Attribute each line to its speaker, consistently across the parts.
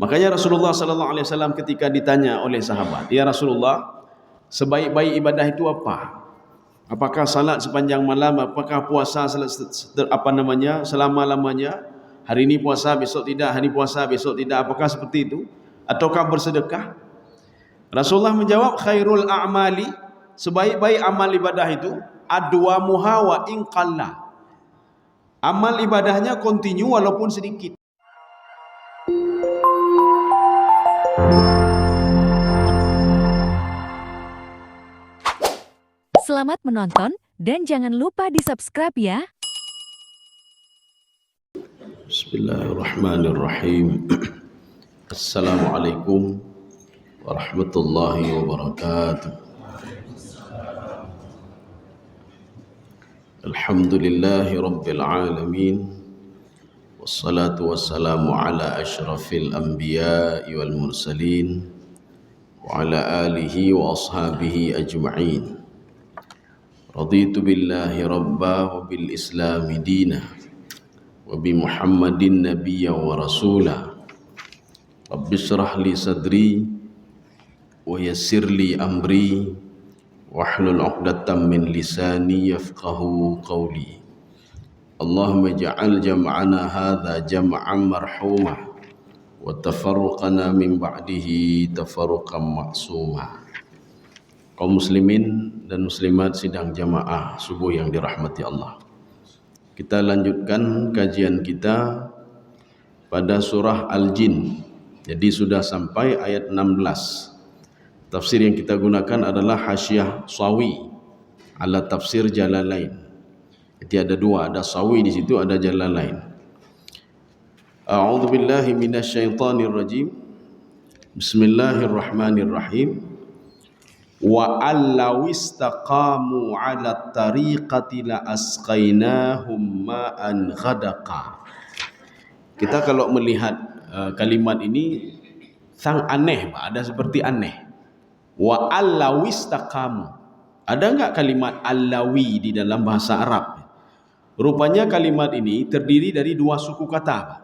Speaker 1: Makanya Rasulullah sallallahu alaihi wasallam ketika ditanya oleh sahabat, "Ya Rasulullah, sebaik-baik ibadah itu apa? Apakah salat sepanjang malam, apakah puasa selama-lamanya? Hari ini puasa, besok tidak, hari puasa, besok tidak, apakah seperti itu? Ataukah bersedekah?" Rasulullah menjawab, "Khairul a'mali, sebaik-baik amal ibadah itu adwamuha wa in qalla." Amal ibadahnya kontinu walaupun sedikit.
Speaker 2: Selamat menonton dan jangan lupa di-subscribe ya.
Speaker 1: Bismillahirrahmanirrahim. Assalamualaikum warahmatullahi wabarakatuh. Alhamdulillahi rabbil alamin. Wassalatu wassalamu ala ashrafil anbiya'i wal mursalin wa ala alihi wa ashabihi ajma'in. Raditu billahi rabba wa bil islami dina wa bi muhammadin nabiyya wa rasula. Rabbi shrah li sadri wa yassir li amri wahlul 'uqdatam min lisani yafqahu qawli. Allahumma ja'al jam'ana hadza jam'an marhuma wa tafarruqana min ba'dihi tafarruqan ma'suma. Kaum muslimin dan muslimat sidang jamaah subuh yang dirahmati Allah, kita lanjutkan kajian kita pada surah Al-Jin. Jadi sudah sampai ayat 16. Tafsir yang kita gunakan adalah Hasyiah Sawi ala tafsir Jalalain. Jadi ada dua, ada Sawi di situ, ada Jalalain. A'udzu billahi minasyaitonir rajim. Bismillahirrahmanirrahim. Wa allaw istaqamu 'ala tariqati la asqainahum ma'an ghadaqa. Kita kalau melihat kalimat ini sang aneh, ada seperti aneh. Wa allaw istaqamu. Ada enggak kalimat allawi di dalam bahasa Arab? Rupanya kalimat ini terdiri dari dua suku kata.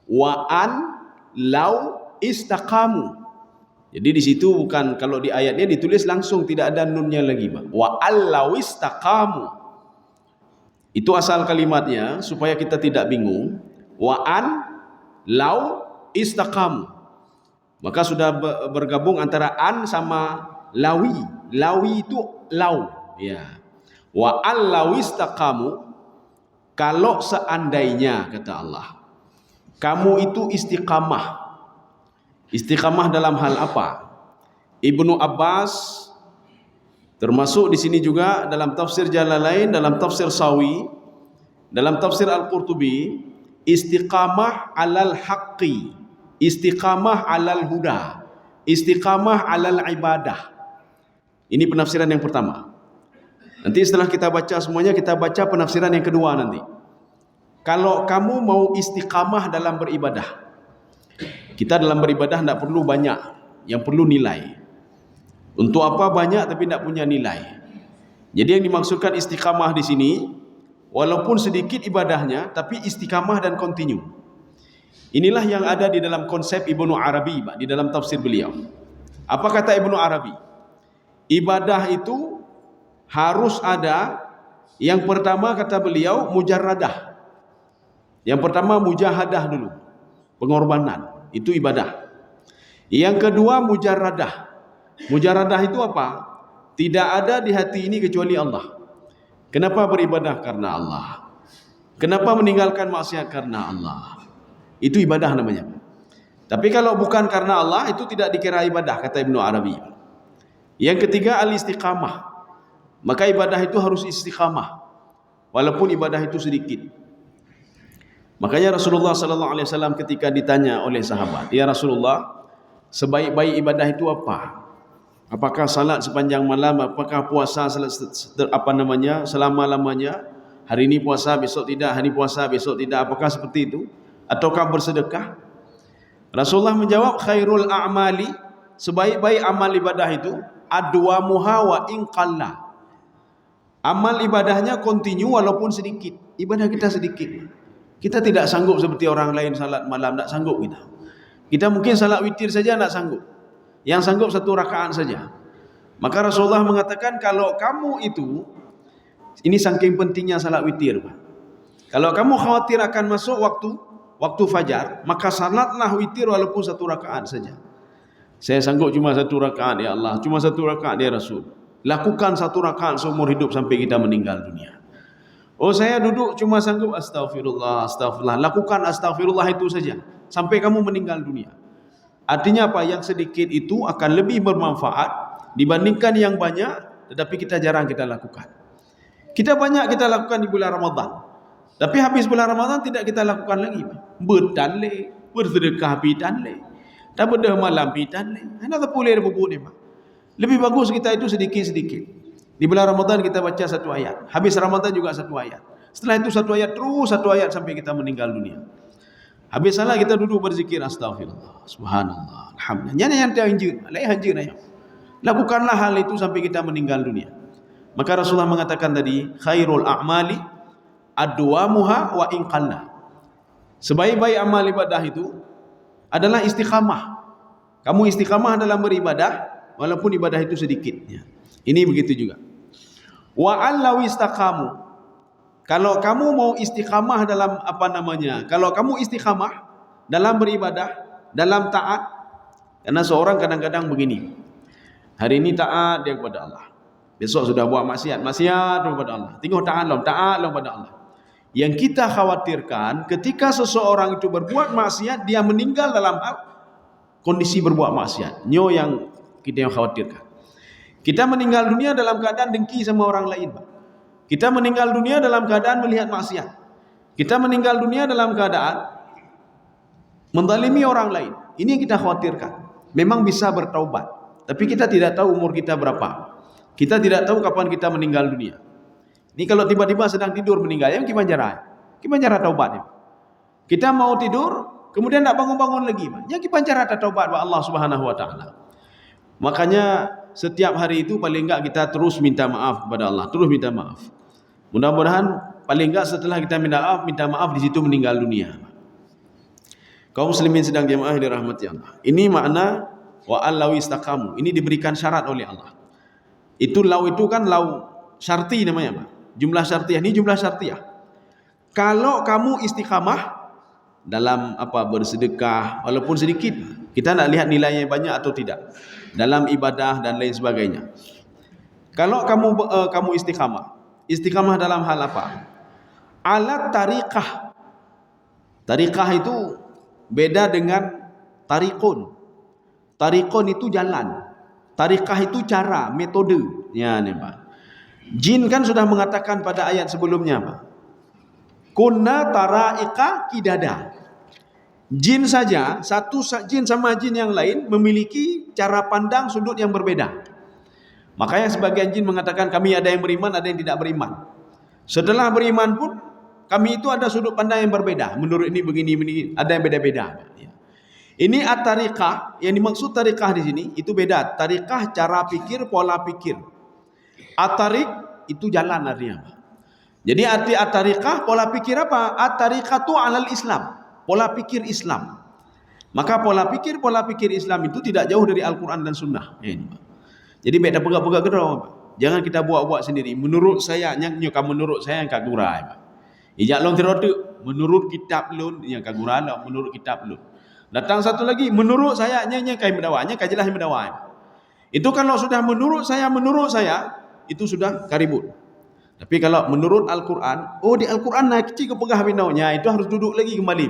Speaker 1: Wa an law istaqamu. Jadi di situ bukan, kalau di ayatnya ditulis langsung tidak ada nunnya lagi, Pak. Wa allaw istaqamu. Itu asal kalimatnya supaya kita tidak bingung. Wa an law istaqamu. Maka sudah bergabung antara an sama lawi. Lawi itu law, ya. Wa allaw istaqamu, kalau seandainya, kata Allah, kamu itu istiqamah. Istiqamah dalam hal apa? Ibnu Abbas termasuk di sini juga dalam tafsir Jalalain, dalam tafsir Sawi, dalam tafsir Al-Qurtubi, istiqamah alal haqqi, istiqamah alal huda, istiqamah alal ibadah. Ini penafsiran yang pertama. Nanti setelah kita baca semuanya, kita baca penafsiran yang kedua nanti. Kalau kamu mau istiqamah dalam beribadah, kita dalam beribadah tidak perlu banyak, yang perlu nilai. Untuk apa banyak tapi tidak punya nilai? Jadi yang dimaksudkan istiqamah di sini, walaupun sedikit ibadahnya, tapi istiqamah dan kontinu. Inilah yang ada di dalam konsep Ibnu Arabi, di dalam tafsir beliau. Apa kata Ibnu Arabi? Ibadah itu harus ada, yang pertama kata beliau, mujarradah. Yang pertama mujahadah dulu, pengorbanan. Itu ibadah. Yang kedua mujarradah. Mujarradah itu apa? Tidak ada di hati ini kecuali Allah. Kenapa beribadah? Karena Allah. Kenapa meninggalkan maksiat? Karena Allah. Itu ibadah namanya. Tapi kalau bukan karena Allah, itu tidak dikira ibadah, kata Ibnu Arabi. Yang ketiga al-istiqamah. Maka ibadah itu harus istiqamah, walaupun ibadah itu sedikit. Makanya Rasulullah sallallahu alaihi wasallam ketika ditanya oleh sahabat, "Ya Rasulullah, sebaik-baik ibadah itu apa? Apakah salat sepanjang malam, apakah puasa selama-lamanya? Hari ini puasa, besok tidak, hari puasa, besok tidak, apakah seperti itu? Ataukah bersedekah?" Rasulullah menjawab, "Khairul a'mali, sebaik-baik amal ibadah itu adwamuha wa in qalla." Amal ibadahnya kontinu walaupun sedikit. Ibadah kita sedikit. Kita tidak sanggup seperti orang lain salat malam, tidak sanggup kita. Kita mungkin salat witir saja tak sanggup. Yang sanggup 1 rakaat saja. Maka Rasulullah mengatakan kalau kamu itu, ini saking pentingnya salat witir. Kalau kamu khawatir akan masuk waktu fajar, maka salatlah witir walaupun 1 rakaat saja. Saya sanggup cuma 1 rakaat ya Allah, cuma 1 rakaat ya Rasul. Lakukan 1 rakaat seumur hidup sampai kita meninggal dunia. Oh saya duduk cuma sanggup astagfirullah, astagfirullah. Lakukan astagfirullah itu saja sampai kamu meninggal dunia. Artinya apa? Yang sedikit itu akan lebih bermanfaat dibandingkan yang banyak, tetapi kita jarang kita lakukan. Kita banyak kita lakukan di bulan Ramadan, tapi habis bulan Ramadan tidak kita lakukan lagi. Bertanle, bersedekah pitanle, tak berdah malam pitanle. Ana tak boleh berbuat ni. Lebih bagus kita itu sedikit-sedikit. Di bulan Ramadan kita baca 1 ayat, habis Ramadan juga 1 ayat. Setelah itu 1 ayat, terus 1 ayat sampai kita meninggal dunia. Habis salat kita duduk berzikir astagfirullah, subhanallah, alhamdulillah. Yang terhanjur, lain hanjur ayat. Lakukanlah hal itu sampai kita meninggal dunia. Maka Rasulullah mengatakan tadi, khairul a'mali adwamuha wa in qalla. Sebaik-baik amal ibadah itu adalah istiqamah. Kamu istiqamah dalam beribadah walaupun ibadah itu sedikit. Ini begitu juga. Wa allaw istaqamu. Kalau kamu mau istiqamah dalam kalau kamu istiqamah dalam beribadah, dalam taat, karena seorang kadang-kadang begini. Hari ini taat dia kepada Allah. Besok sudah buat maksiat kepada Allah. Tengok taat kepada Allah. Yang kita khawatirkan ketika seseorang itu berbuat maksiat, dia meninggal dalam kondisi berbuat maksiat. Nyo yang kita khawatirkan. Kita meninggal dunia dalam keadaan dengki sama orang lain. Kita meninggal dunia dalam keadaan melihat maksiat. Kita meninggal dunia dalam keadaan menzalimi orang lain. Ini yang kita khawatirkan. Memang bisa bertaubat, tapi kita tidak tahu umur kita berapa. Kita tidak tahu kapan kita meninggal dunia. Ini kalau tiba-tiba sedang tidur meninggal, yang gimana cara taubat? Kita mau tidur, kemudian tak bangun-bangun lagi. Yang gimana cara taubat kepada Allah Subhanahu Wa Taala? Makanya setiap hari itu paling enggak kita terus minta maaf kepada Allah, terus minta maaf. Mudah-mudahan paling enggak setelah kita minta maaf di situ meninggal dunia. Kaum muslimin sedang jemaah dirahmati Allah. Ini makna wa allaw istaqamu. Ini diberikan syarat oleh Allah. Itu law itu kan law syarti namanya, Pak. Jumlah syartiyah, ini jumlah syartiyah. Kalau kamu istiqamah dalam bersedekah walaupun sedikit, kita nak lihat nilainya banyak atau tidak, dalam ibadah dan lain sebagainya. Kalau kamu istiqamah dalam hal apa? Alat tariqah. Tariqah itu beda dengan tarikun. Tarikun itu jalan. Tariqah itu cara, metode. Ya, nih Pak. Jin kan sudah mengatakan pada ayat sebelumnya, Pak. Kunna tara'iqa kidada. Jin saja, satu jin sama jin yang lain memiliki cara pandang sudut yang berbeda. Makanya sebagian jin mengatakan kami ada yang beriman, ada yang tidak beriman. Setelah beriman pun kami itu ada sudut pandang yang berbeda. Menurut ini begini, ada yang beda-beda. Ini at-tariqah, yang dimaksud tariqah di sini itu beda. Tariqah cara pikir, pola pikir. At-tariq itu jalan artinya. Jadi arti at-tariqah pola pikir apa? At-tariqatu 'alal Islam. Pola pikir Islam. Maka pola pikir Islam itu tidak jauh dari Al-Quran dan Sunnah. Jadi beda pegak-pegak kedua. Jangan kita buat-buat sendiri. Menurut saya, menurut saya yang kagurai. Ijak long terodu. Menurut kitab lun yang kagurai lah. Menurut kitab lun. Datang satu lagi. Menurut saya, kayak mendawanya, kayak jelas mendawai. Itu kalau sudah menurut saya, itu sudah karibut. Tapi kalau menurut Al-Quran, di Al-Quran nak kecil kepegah binaunya, itu harus duduk lagi kembali.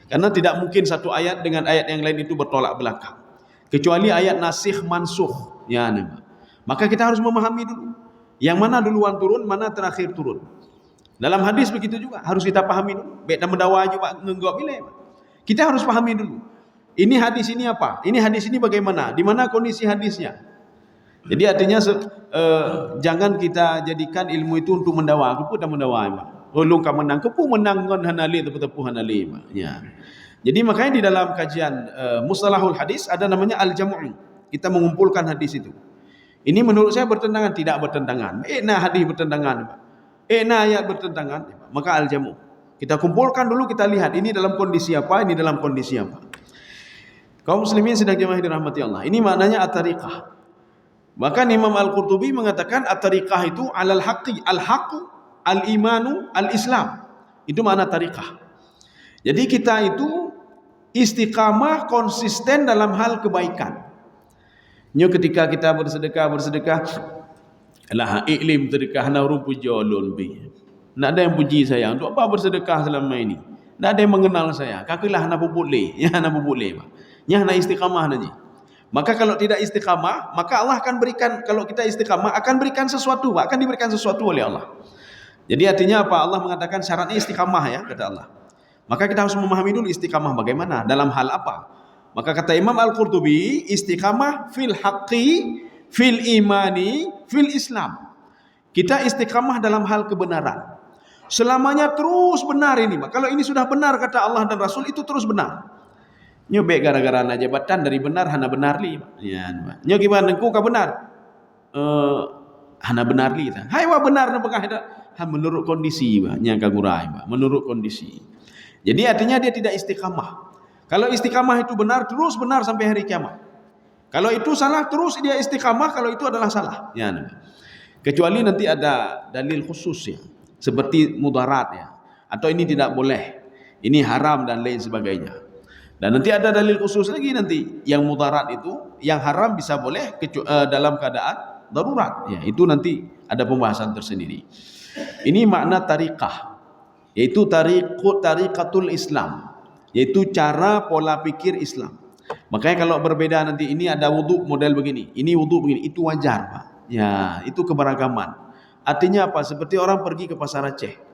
Speaker 1: Karena tidak mungkin satu ayat dengan ayat yang lain itu bertolak belakang. Kecuali ayat nasikh mansukh. Ya, maka kita harus memahami dulu. Yang mana duluan turun, mana terakhir turun. Dalam hadis begitu juga, harus kita pahami dulu. Baik dan mendawa juga ngenggok bila. Kita harus pahami dulu. Ini hadis ini apa? Ini hadis ini bagaimana? Di mana kondisi hadisnya? Jadi artinya jangan kita jadikan ilmu itu untuk mendawa. Kepu dan mendawa. Ulung ka menang, kepu menang ngon hanali tepu hanali. Ya. Jadi makanya di dalam kajian mustalahul hadis ada namanya al-jam'u. Kita mengumpulkan hadis itu. Ini menurut saya bertentangan, tidak bertentangan. Hadis bertentangan. Ayat bertentangan. Maka al-jam'u. Kita kumpulkan dulu, kita lihat ini dalam kondisi apa, ini dalam kondisi apa. Kaum muslimin sedang jemaah dirahmati Allah. Ini maknanya at-tariqah. Bahkan Imam Al-Qurtubi mengatakan at-tariqah itu alal haqqi, al-haqqu, al-imanu, al-islam. Itu makna tariqah. Jadi kita itu istiqamah, konsisten dalam hal kebaikan. Ketika kita bersedekah, lah iklim sedekah na urung puji ulun bi. Nak ada yang puji saya, untuk apa bersedekah selama ini? Tak ada yang mengenal saya. Kakilah na boleh, ya na boleh. Ya na istiqamah naji. Maka kalau tidak istiqamah, maka Allah akan berikan, kalau kita istiqamah akan berikan sesuatu, akan diberikan sesuatu oleh Allah. Jadi artinya apa? Allah mengatakan syaratnya istiqamah ya, kata Allah. Maka kita harus memahami dulu istiqamah bagaimana, dalam hal apa. Maka kata Imam Al-Qurtubi, istiqamah fil haqqi, fil imani, fil islam. Kita istiqamah dalam hal kebenaran. Selamanya terus benar ini. Kalau ini sudah benar kata Allah dan Rasul, itu terus benar. Nyobek gara-gara na jabatan dari benar hana benar li. Ya, nyo gimana engkau ka benar? Hana benar li ta. Hai wa benar na bekah menurut kondisi ba, nya ka gurai ba, menurut kondisi. Jadi artinya dia tidak istiqamah. Kalau istiqamah itu benar, terus benar sampai hari kiamat. Kalau itu salah, terus dia istiqamah, kalau itu adalah salah. Ya, kecuali nanti ada dalil khusus ya, seperti mudarat ya, atau ini tidak boleh, ini haram dan lain sebagainya. Dan nanti ada dalil khusus lagi nanti, yang mudarat itu, yang haram bisa boleh dalam keadaan darurat. Ya, itu nanti ada pembahasan tersendiri. Ini makna tariqah, yaitu tariqatul Islam, yaitu cara pola pikir Islam. Makanya kalau berbeda nanti, ini ada wudhu model begini, ini wudhu begini, itu wajar Pak. Ya, itu keberagaman. Artinya apa? Seperti orang pergi ke pasar Aceh.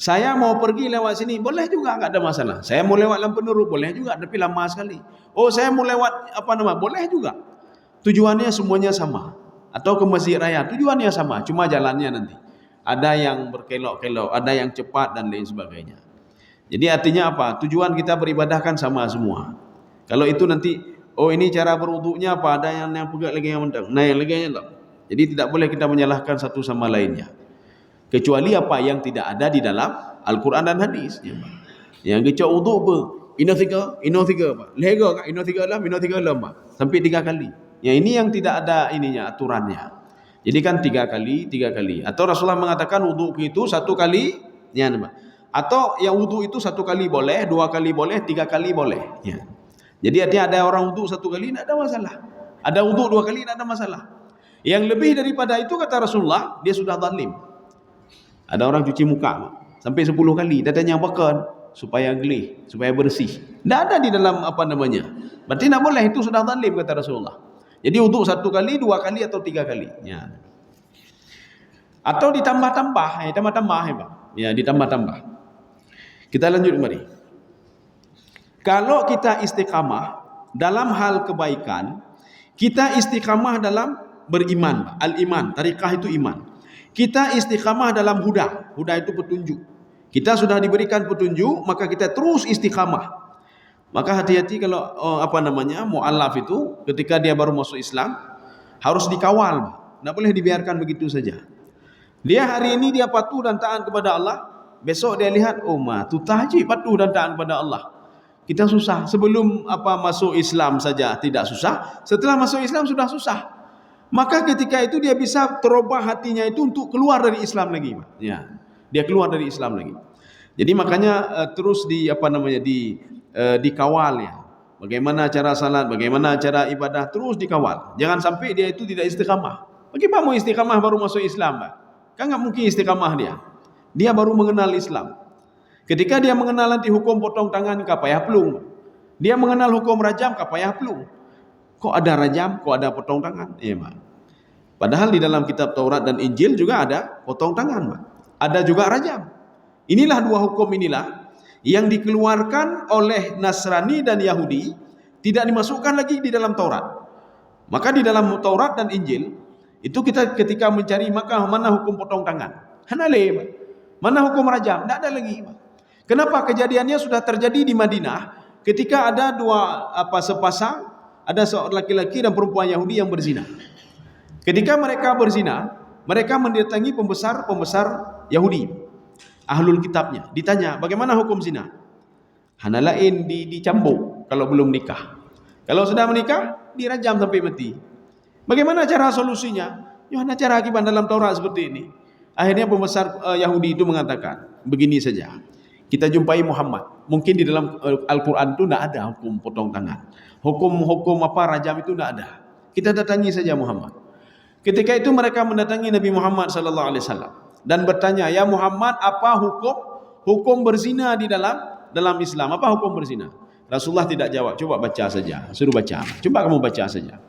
Speaker 1: Saya mau pergi lewat sini, boleh juga, enggak ada masalah. Saya mau lewat Lampenuru, boleh juga, tapi lama sekali. Oh, saya mau lewat boleh juga. Tujuannya semuanya sama. Atau ke Masjid Raya, tujuannya sama, cuma jalannya nanti. Ada yang berkelok-kelok, ada yang cepat dan lain sebagainya. Jadi artinya apa? Tujuan kita beribadah kan sama semua. Kalau itu nanti, oh ini cara berwuduknya apa? Ada yang pegang lagi yang mendang, nah yang lagi yang tak. Jadi tidak boleh kita menyalahkan satu sama lainnya. Kecuali apa yang tidak ada di dalam Al-Quran dan hadis. Yang kecok wuduk apa? Ino tiga apa? Lega kan? Ino tiga lah Pak. Sampai 3 kali. Yang ini yang tidak ada ininya, aturannya. Jadi kan 3 kali. Atau Rasulullah mengatakan wuduk itu 1 kali. Ya, atau yang wuduk itu 1 kali boleh, 2 kali boleh, 3 kali boleh. Ya. Jadi artinya ada orang wuduk 1 kali, tidak ada masalah. Ada wuduk 2 kali, tidak ada masalah. Yang lebih daripada itu kata Rasulullah, dia sudah zalim. Ada orang cuci muka sampai 10 kali, datanya bahkan supaya gelih, supaya bersih. Tidak ada di dalam berarti tidak boleh, itu sudah zalim kata Rasulullah. Jadi wuduk 1 kali, 2 kali atau 3 kali. Ya. Atau ditambah-tambah, ya ditambah-tambah. Kita lanjut mari. Kalau kita istiqamah dalam hal kebaikan, kita istiqamah dalam beriman. Al-iman, tariqah itu iman. Kita istiqamah dalam huda. Huda itu petunjuk. Kita sudah diberikan petunjuk, maka kita terus istiqamah. Maka hati-hati kalau mu'allaf itu ketika dia baru masuk Islam harus dikawal. Tidak boleh dibiarkan begitu saja. Dia hari ini dia patuh dan taat kepada Allah, besok dia lihat tu tahji patuh dan taat kepada Allah. Kita susah. Sebelum masuk Islam saja tidak susah, setelah masuk Islam sudah susah. Maka ketika itu dia bisa terubah hatinya itu untuk keluar dari Islam lagi. Ya, dia keluar dari Islam lagi. Jadi makanya terus dikawal ya. Bagaimana cara salat, bagaimana cara ibadah, terus dikawal. Jangan sampai dia itu tidak istiqamah. Bagaimana mau istiqamah baru masuk Islam, Pak? Kan enggak mungkin istiqamah dia. Dia baru mengenal Islam. Ketika dia mengenal nanti hukum potong tangan, kapayah pelung. Dia mengenal hukum rajam, kapayah pelung. Kok ada rajam, kok ada potong tangan? Iya, Pak. Padahal di dalam kitab Taurat dan Injil juga ada potong tangan, Pak. Ada juga rajam. Inilah 2 hukum inilah yang dikeluarkan oleh Nasrani dan Yahudi, tidak dimasukkan lagi di dalam Taurat. Maka di dalam Taurat dan Injil itu kita ketika mencari maka mana hukum potong tangan? Hanale, Pak. Mana hukum rajam? Tidak ada lagi, Pak. Kenapa? Kejadiannya sudah terjadi di Madinah ketika ada 2 sepasang, ada seorang laki-laki dan perempuan Yahudi yang berzina. Ketika mereka berzina, mereka mendatangi pembesar Yahudi, ahlul kitabnya. Ditanya, bagaimana hukum zina? Hanalain dicambuk kalau belum nikah. Kalau sudah menikah, dirajam sampai mati. Bagaimana cara solusinya? Yohana cara akibat dalam Taurat seperti ini. Akhirnya pembesar Yahudi itu mengatakan, begini saja. Kita jumpai Muhammad. Mungkin di dalam Al-Quran itu tidak ada hukum potong tangan. Hukum apa rajam itu tidak ada. Kita datangi saja Muhammad. Ketika itu mereka mendatangi Nabi Muhammad SAW dan bertanya, ya Muhammad, apa hukum berzina di dalam Islam? Apa hukum berzina? Rasulullah tidak jawab. Coba baca saja. Suruh baca. Coba kamu baca saja.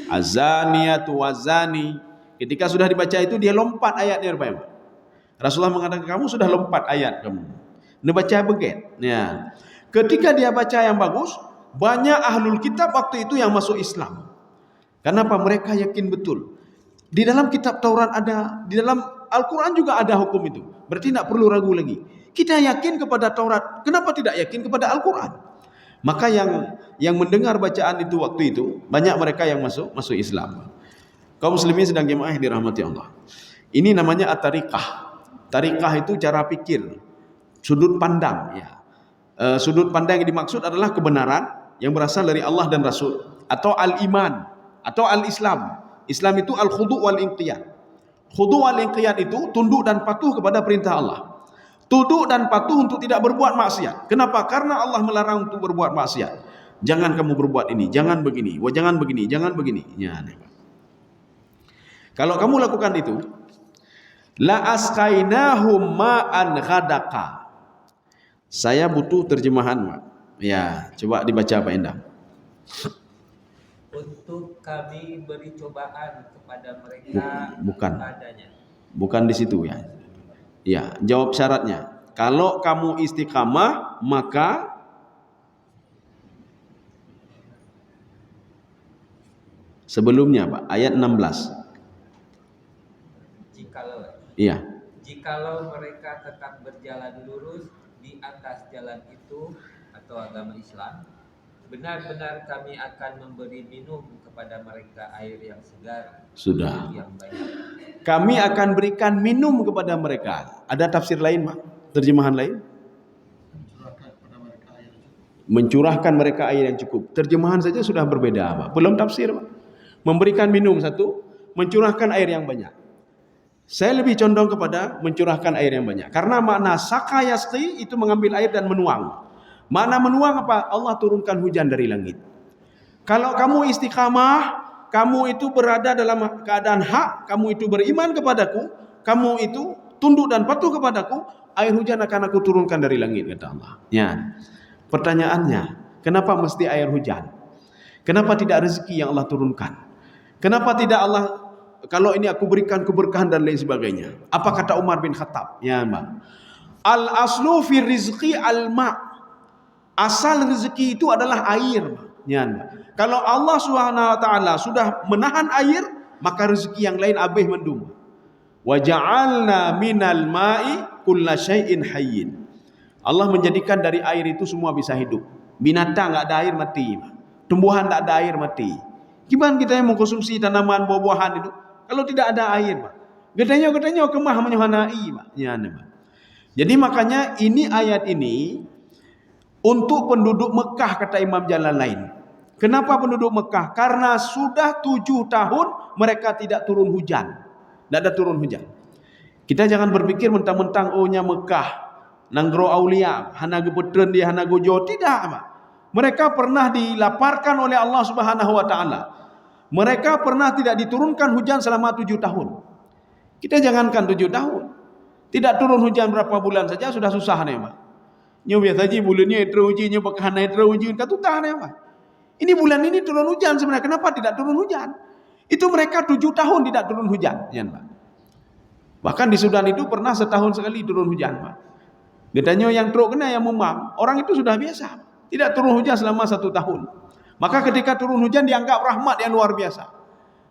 Speaker 1: Az-zaniyatu waz-zani. Ketika sudah dibaca itu dia lompat ayatnya rupanya. Rasulullah mengatakan, kamu sudah lompat ayat kamu. Dia baca begitu. Ya. Ketika dia baca yang bagus, banyak ahlul kitab waktu itu yang masuk Islam. Kenapa? Mereka yakin betul. Di dalam kitab Taurat ada, di dalam Al-Quran juga ada hukum itu. Berarti tidak perlu ragu lagi. Kita yakin kepada Taurat, kenapa tidak yakin kepada Al-Quran? Maka yang mendengar bacaan itu waktu itu, banyak mereka yang masuk Islam. Kaum muslimin sedang jemaah dirahmati Allah. Ini namanya at-tariqah. Tariqah itu cara pikir, sudut pandang. Ya. Sudut pandang yang dimaksud adalah kebenaran yang berasal dari Allah dan Rasul, atau al-iman, atau al-Islam. Islam itu al-khudu' wal-inqiyad. Khudu' wal-inqiyad itu tunduk dan patuh kepada perintah Allah. Tunduk dan patuh untuk tidak berbuat maksiat. Kenapa? Karena Allah melarang untuk berbuat maksiat. Jangan kamu berbuat ini, jangan begini, jangan begini, jangan begini. Ya. Kalau kamu lakukan itu, la asqainahum ma'an ghadaqa. Saya butuh terjemahan, Pak. Ya, coba dibaca Pak Endang.
Speaker 3: Untuk kami beri cobaan kepada mereka
Speaker 1: Bukan.
Speaker 3: padanya.
Speaker 1: Bukan di situ ya. Ya, jawab syaratnya. Kalau kamu istiqamah, maka sebelumnya, Pak, ayat 16. Iya.
Speaker 3: Jikalau mereka tetap berjalan lurus di atas jalan itu atau agama Islam, benar-benar kami akan memberi minum kepada mereka air yang segar.
Speaker 1: Sudah.
Speaker 3: Yang banyak.
Speaker 1: Kami akan berikan minum kepada mereka. Ada tafsir lain, Pak? Terjemahan lain? Mencurahkan mereka air yang cukup. Terjemahan saja sudah berbeda, Pak. Belum tafsir, Pak. Memberikan minum satu, mencurahkan air yang banyak. Saya lebih condong kepada mencurahkan air yang banyak. Karena makna saka yasqi itu mengambil air dan menuang. Makna menuang apa? Allah turunkan hujan dari langit. Kalau kamu istiqamah, kamu itu berada dalam keadaan hak, kamu itu beriman kepadaku, kamu itu tunduk dan patuh kepadaku, air hujan akan aku turunkan dari langit, kata Allah. Ya. Pertanyaannya, kenapa mesti air hujan? Kenapa tidak rezeki yang Allah turunkan? Kenapa tidak Allah, kalau ini aku berikan keberkahan dan lain sebagainya? Apa kata Umar bin Khattab? Ya, Mbak. Al-aslu fi rizqi al-ma'. Asal rezeki itu adalah air. Ya, Mbak. Kalau Allah SWT sudah menahan air, maka rezeki yang lain habis mendung. Wa ja'alna minal ma'i kulla syai'in hayyin. Allah menjadikan dari air itu semua bisa hidup. Binatang enggak ada air mati. Tumbuhan enggak ada air mati. Gimana kita yang mengkonsumsi tanaman buah-buahan itu kalau tidak ada air, Pak? Gedenya kemah menyohanai, Pak. Ya, Pak. Jadi makanya ini ayat ini untuk penduduk Mekah, kata Imam Jalalain. Kenapa penduduk Mekah? Karena sudah 7 tahun mereka tidak turun hujan. Tidak ada turun hujan. Kita jangan berpikir mentang-mentang ohnya Mekah, Nanggro Aulia, hana gebetren dia, hana gojo. Tidak, Pak. Mereka pernah dilaparkan oleh Allah Subhanahu wa taala. Mereka pernah tidak diturunkan hujan selama 7 tahun. Kita jangankan 7 tahun. Tidak turun hujan berapa bulan saja sudah susah nih, Pak. Nyo biasa aja bulannya terujinya bakahana teruji katu tahan ya, Pak. Ini bulan ini turun hujan sebenarnya. Kenapa tidak turun hujan? Itu mereka 7 tahun tidak turun hujan, ya, Pak. Bahkan di Sudan itu pernah setahun sekali turun hujan, Pak. Gedanya yang truk kena yang mumam, orang itu sudah biasa. Tidak turun hujan selama 1 tahun. Maka ketika turun hujan dianggap rahmat yang luar biasa.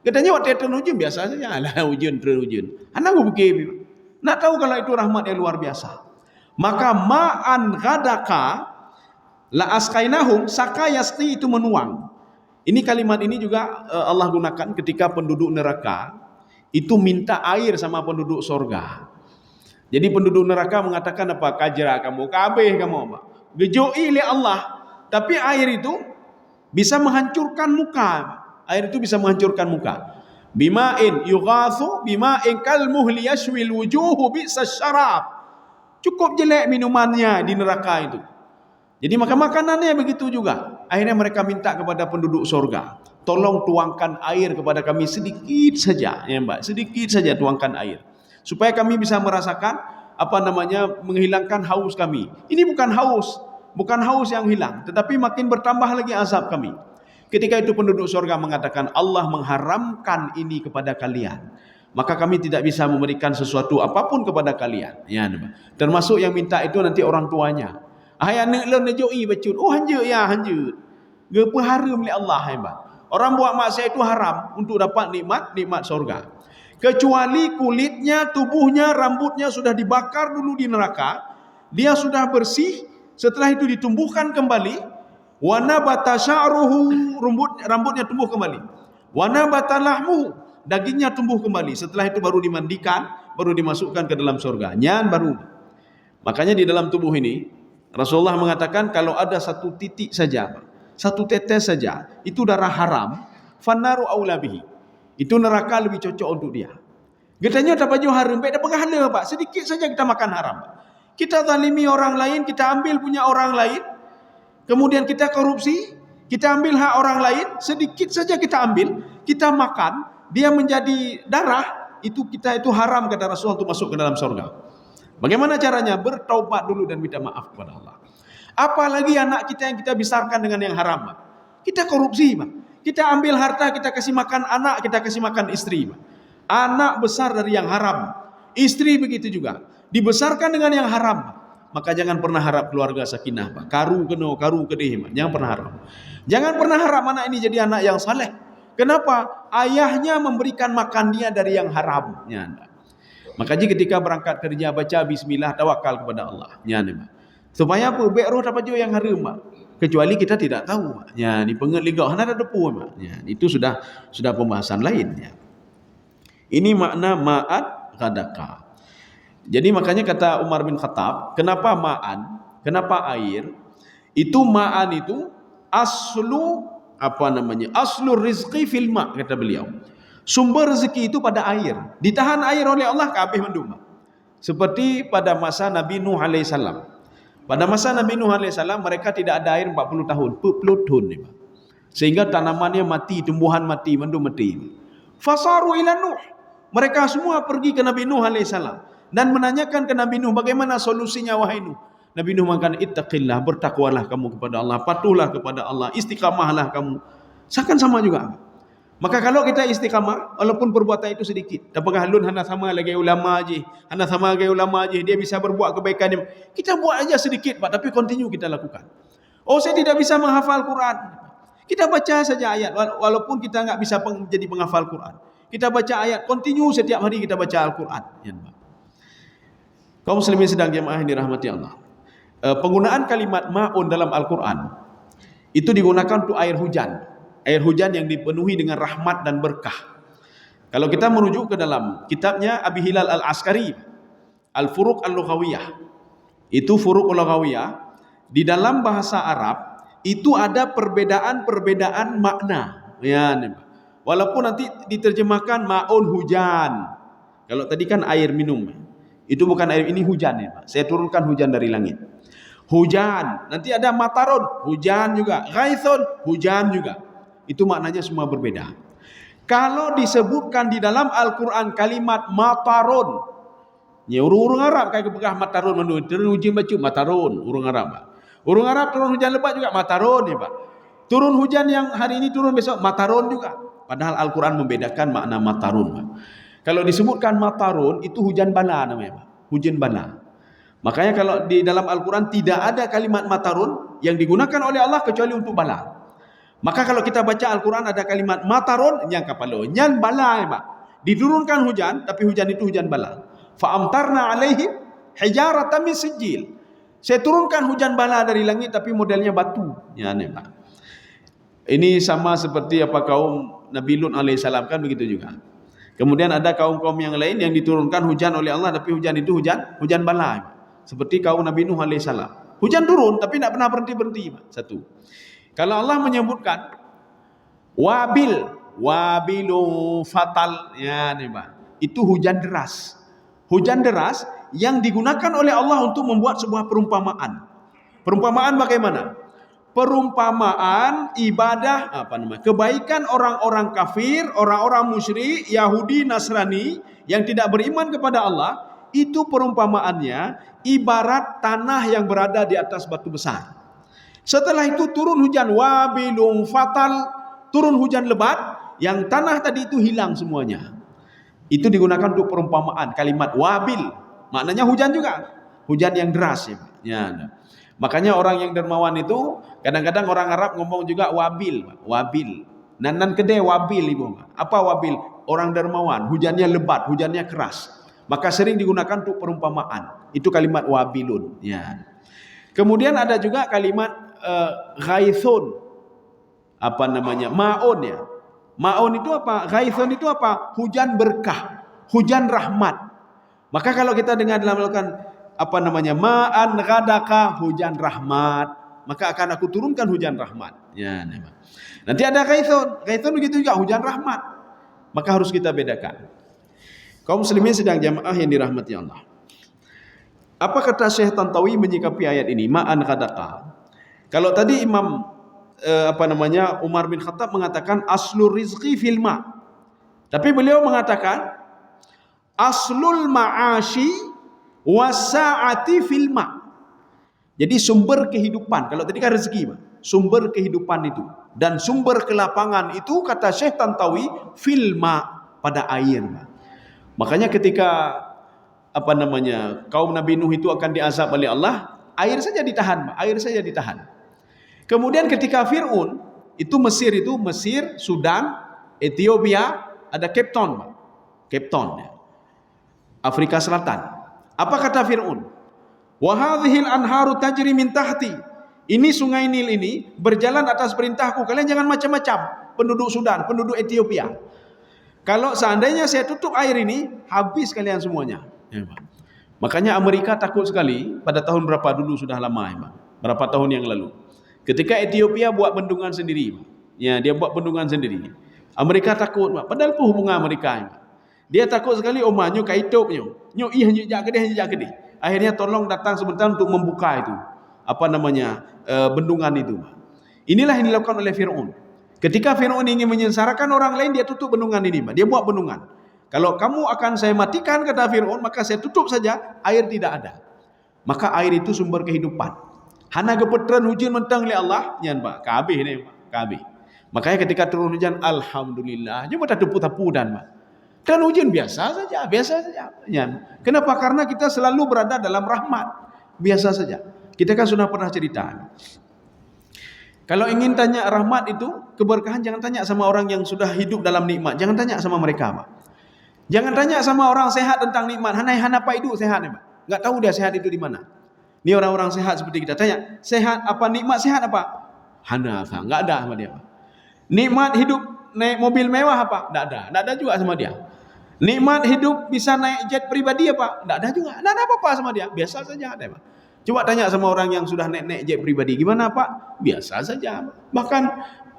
Speaker 1: Gedanya waktu turun hujan biasa saja, lah hujan turun hujan. Anak gue begini. Nak tahu kalau itu rahmat yang luar biasa. Maka ma'an ghadaka la asqainahum, saka yasqi itu menuang. Ini kalimat ini juga Allah gunakan ketika penduduk neraka itu minta air sama penduduk sorga. Jadi penduduk neraka mengatakan apa? Kajra kamu, kabeh kamu apa? Gejoi oleh Allah. Tapi air itu bisa menghancurkan muka. Air itu bisa menghancurkan muka. Bima'in yughathu bima'in kal muhli yashwil wujuhu bi'sas syarab. Cukup jelek minumannya di neraka itu. Jadi makanannya begitu juga. Akhirnya mereka minta kepada penduduk surga, tolong tuangkan air kepada kami sedikit saja, ya Mbak, sedikit saja tuangkan air, supaya kami bisa merasakan menghilangkan haus kami. Ini bukan haus yang hilang, tetapi makin bertambah lagi azab kami. Ketika itu penduduk surga mengatakan, Allah mengharamkan ini kepada kalian, maka kami tidak bisa memberikan sesuatu apapun kepada kalian. Ya, termasuk yang minta itu nanti orang tuanya. Anak lo nejoi bacut, oh hanjut ya hanjut. Gepa haram oleh Allah, hebat. Orang buat maksiat itu haram untuk dapat nikmat surga. Kecuali kulitnya, tubuhnya, rambutnya sudah dibakar dulu di neraka, dia sudah bersih, setelah itu ditumbuhkan kembali, wa nabata sya'ruhu, rambutnya tumbuh kembali. Wa nabata lahmuhu, dagingnya tumbuh kembali. Setelah itu baru dimandikan, baru dimasukkan ke dalam surga. Nyan baru. Makanya di dalam tubuh ini Rasulullah mengatakan kalau ada satu titik saja, satu tetes saja, itu darah haram, fannaru aula bihi. Itu neraka lebih cocok untuk dia. Getanya tak baju haram, tak pahala Pak. Sedikit saja kita makan haram. Kita zalimi orang lain, kita ambil punya orang lain, kemudian kita korupsi, kita ambil hak orang lain, sedikit saja kita ambil, kita makan, dia menjadi darah, itu haram kata Rasulullah untuk masuk ke dalam surga. Bagaimana caranya? Bertaubat dulu dan minta maaf kepada Allah. Apalagi anak kita yang kita besarkan dengan yang haram, Pak. Kita korupsi, Pak. Kita ambil harta, kita kasih makan anak, kita kasih makan istri, Pak. Anak besar dari yang haram, istri begitu juga, dibesarkan dengan yang haram, Pak. Maka jangan pernah harap keluarga sakinah, Pak. Karu kedih, Pak. Jangan pernah harap. Jangan pernah harap anak ini jadi anak yang saleh. Kenapa? Ayahnya memberikan makan dia dari yang haram. Ya, makanya ketika berangkat kerja baca bismillah, tawakal kepada Allah. Ya, supaya apa? Baik roh dapat yang haram, Pak. Kecuali kita tidak tahu. Ya, ni penget ligau hana ada depu, Pak. Ya, itu sudah pembahasan lain, ya. Ini makna ma'an ghadaka. Jadi makanya kata Umar bin Khattab, kenapa ma'an? Kenapa air? Itu ma'an itu aslu Aslu rizqi fil ma', kata beliau. Sumber rezeki itu pada air. Ditahan air oleh Allah ke habis mendung. Seperti pada masa Nabi Nuh alaihissalam. Pada masa Nabi Nuh alaihissalam mereka tidak ada air 40 tahun, pelutun ni, sehingga tanamannya mati, tumbuhan mati, mendung mati. Fasaru ila Nuh. Mereka semua pergi ke Nabi Nuh alaihissalam dan menanyakan ke Nabi Nuh, bagaimana solusinya wahai Nuh? Nabi Nuh mengatakan, ittaqillah, bertakwalah kamu kepada Allah, patuhlah kepada Allah, istiqamahlah kamu. Seakan sama juga. Maka kalau kita istiqamah, walaupun perbuatan itu sedikit, apakah halun hana sama lagi ulama je, dia bisa berbuat kebaikan dia. Kita buat aja sedikit, Pak, tapi continue kita lakukan. Oh, saya tidak bisa menghafal Quran. Kita baca saja ayat, walaupun kita enggak bisa jadi penghafal Quran. Kita baca ayat, continue setiap hari kita baca Al-Quran. Ya, kaum muslimin sedang jemaah yang dirahmati Allah. Penggunaan kalimat ma'un dalam Al-Quran itu digunakan untuk air hujan. Air hujan yang dipenuhi dengan rahmat dan berkah. Kalau kita merujuk ke dalam kitabnya Abi Hilal Al-Askari, Al-Furuq Al-Lughawiyah, itu Furuq Al-Lughawiyah, di dalam bahasa Arab itu ada perbedaan makna. Ya, walaupun nanti diterjemahkan ma'un hujan. Kalau tadi kan air minum, itu bukan air, ini hujan ya, Pak. Saya turunkan hujan dari langit. Hujan, nanti ada matarun, hujan juga. Ghaithun, hujan juga. Itu maknanya semua berbeda. Kalau disebutkan di dalam Al-Quran kalimat matarun, ya urung Arab kayak begah matarun, turun hujan baca matarun, urung Arab. Urung Arab turun hujan lebat juga matarun ya, Pak. Turun hujan yang hari ini turun besok matarun juga. Padahal Al-Quran membedakan makna matarun, Pak. Kalau disebutkan matarun itu hujan bala namanya, Pak. Hujan bala. Makanya kalau di dalam Al-Quran tidak ada kalimat matarun yang digunakan oleh Allah kecuali untuk bala. Maka kalau kita baca Al-Quran ada kalimat matarun, yang kapalo, nyan bala, Pak. Diturunkan hujan, tapi hujan itu hujan bala. Fa'amtarna alaihim hijaratan min sijil. Saya turunkan hujan bala dari langit, tapi modelnya batu. Ya, Pak. Ini sama seperti apa kaum Nabi Lut alaihissalam, kan begitu juga. Kemudian ada kaum-kaum yang lain yang diturunkan hujan oleh Allah, tapi hujan itu hujan bala. Seperti kaum Nabi Nuh alaihissalam. Hujan turun, tapi tidak pernah berhenti-berhenti. Satu. Kalau Allah menyebutkan wabilu fatal, ya nih Pak, itu hujan deras. Hujan deras yang digunakan oleh Allah untuk membuat sebuah perumpamaan. Perumpamaan bagaimana? Perumpamaan ibadah kebaikan orang-orang kafir, orang-orang musyrik, Yahudi, Nasrani yang tidak beriman kepada Allah, itu perumpamaannya ibarat tanah yang berada di atas batu besar. Setelah itu turun hujan wabilung fatal, turun hujan lebat, yang tanah tadi itu hilang semuanya. Itu digunakan untuk perumpamaan kalimat wabil, maknanya hujan juga, hujan yang deras ya. Makanya orang yang dermawan itu kadang-kadang orang Arab ngomong juga wabil. Nanan kedai wabil ibu. Apa wabil? Orang dermawan, hujannya lebat, hujannya keras. Maka sering digunakan untuk perumpamaan. Itu kalimat wabilun ya. Kemudian ada juga kalimat ghaithun. Maun ya. Maun itu apa? Ghaithun itu apa? Hujan berkah, hujan rahmat. Maka kalau kita dengar dalam melakukan ma'an ghadaka, hujan rahmat, maka akan aku turunkan hujan rahmat ya. Nanti ada ghaithun begitu juga, hujan rahmat. Maka harus kita bedakan. Kaum muslimin sedang jamaah yang dirahmati Allah, apa kata Syekh Tantawi menyikapi ayat ini, ma'an ghadaka? Kalau tadi Imam Umar bin Khattab mengatakan aslur rizqi fil ma', tapi beliau mengatakan aslul ma'ashi wasa'ati fil ma'. Jadi sumber kehidupan, kalau tadi kan rezeki, sumber kehidupan itu dan sumber kelapangan itu kata Syekh Tantawi fil ma', pada air. Makanya ketika kaum Nabi Nuh itu akan diazab oleh Allah, air saja ditahan. Kemudian ketika Fir'aun itu Mesir, Sudan, Ethiopia, ada Cape Town ya, Afrika Selatan. Apa kata Fir'aun? Wa hadhil anharu tajri min tahti. Ini sungai Nil ini berjalan atas perintahku. Kalian jangan macam-macam, penduduk Sudan, penduduk Ethiopia. Kalau seandainya saya tutup air ini, habis kalian semuanya. Ya, makanya Amerika takut sekali pada tahun berapa dulu, sudah lama ya, berapa tahun yang lalu. Ketika Ethiopia buat bendungan sendiri. Ya, dia buat bendungan sendiri. Amerika takut, padahal apa hubungan Amerika? Dia takut sekali omahnya kaitopnya. Jejak gede. Akhirnya tolong datang sebentar untuk membuka itu. Bendungan itu. Inilah yang dilakukan oleh Fir'aun. Ketika Fir'aun ingin menyengsarakan orang lain, dia tutup bendungan ini. Dia buat bendungan. Kalau kamu akan saya matikan, kata Fir'aun, maka saya tutup saja, air tidak ada. Maka air itu sumber kehidupan. Hana gepetran hujan mentang oleh Allah, nyan Pak, kabeh ni, kabeh. Makanya ketika turun hujan, alhamdulillah, cuma tak tepu-tepu dan hujan biasa saja. Ya. Kenapa? Karena kita selalu berada dalam rahmat. Biasa saja. Kita kan sudah pernah cerita. Kalau ingin tanya rahmat itu, keberkahan, jangan tanya sama orang yang sudah hidup dalam nikmat. Jangan tanya sama mereka, Pak. Jangan tanya sama orang sehat tentang nikmat. Hana apa itu sehat, Pak? Enggak tahu dia sehat itu di mana. Ini orang-orang sehat seperti kita tanya, sehat apa, nikmat sehat apa? Hana, enggak ada sama dia, Pak. Nikmat hidup naik mobil mewah apa? Enggak ada juga sama dia. Nikmat hidup bisa naik jet pribadi apa? Tidak ada juga. Tidak ada apa-apa sama dia. Biasa saja ada, Pak. Coba tanya sama orang yang sudah naik jet pribadi. Gimana, Pak? Biasa saja. Bahkan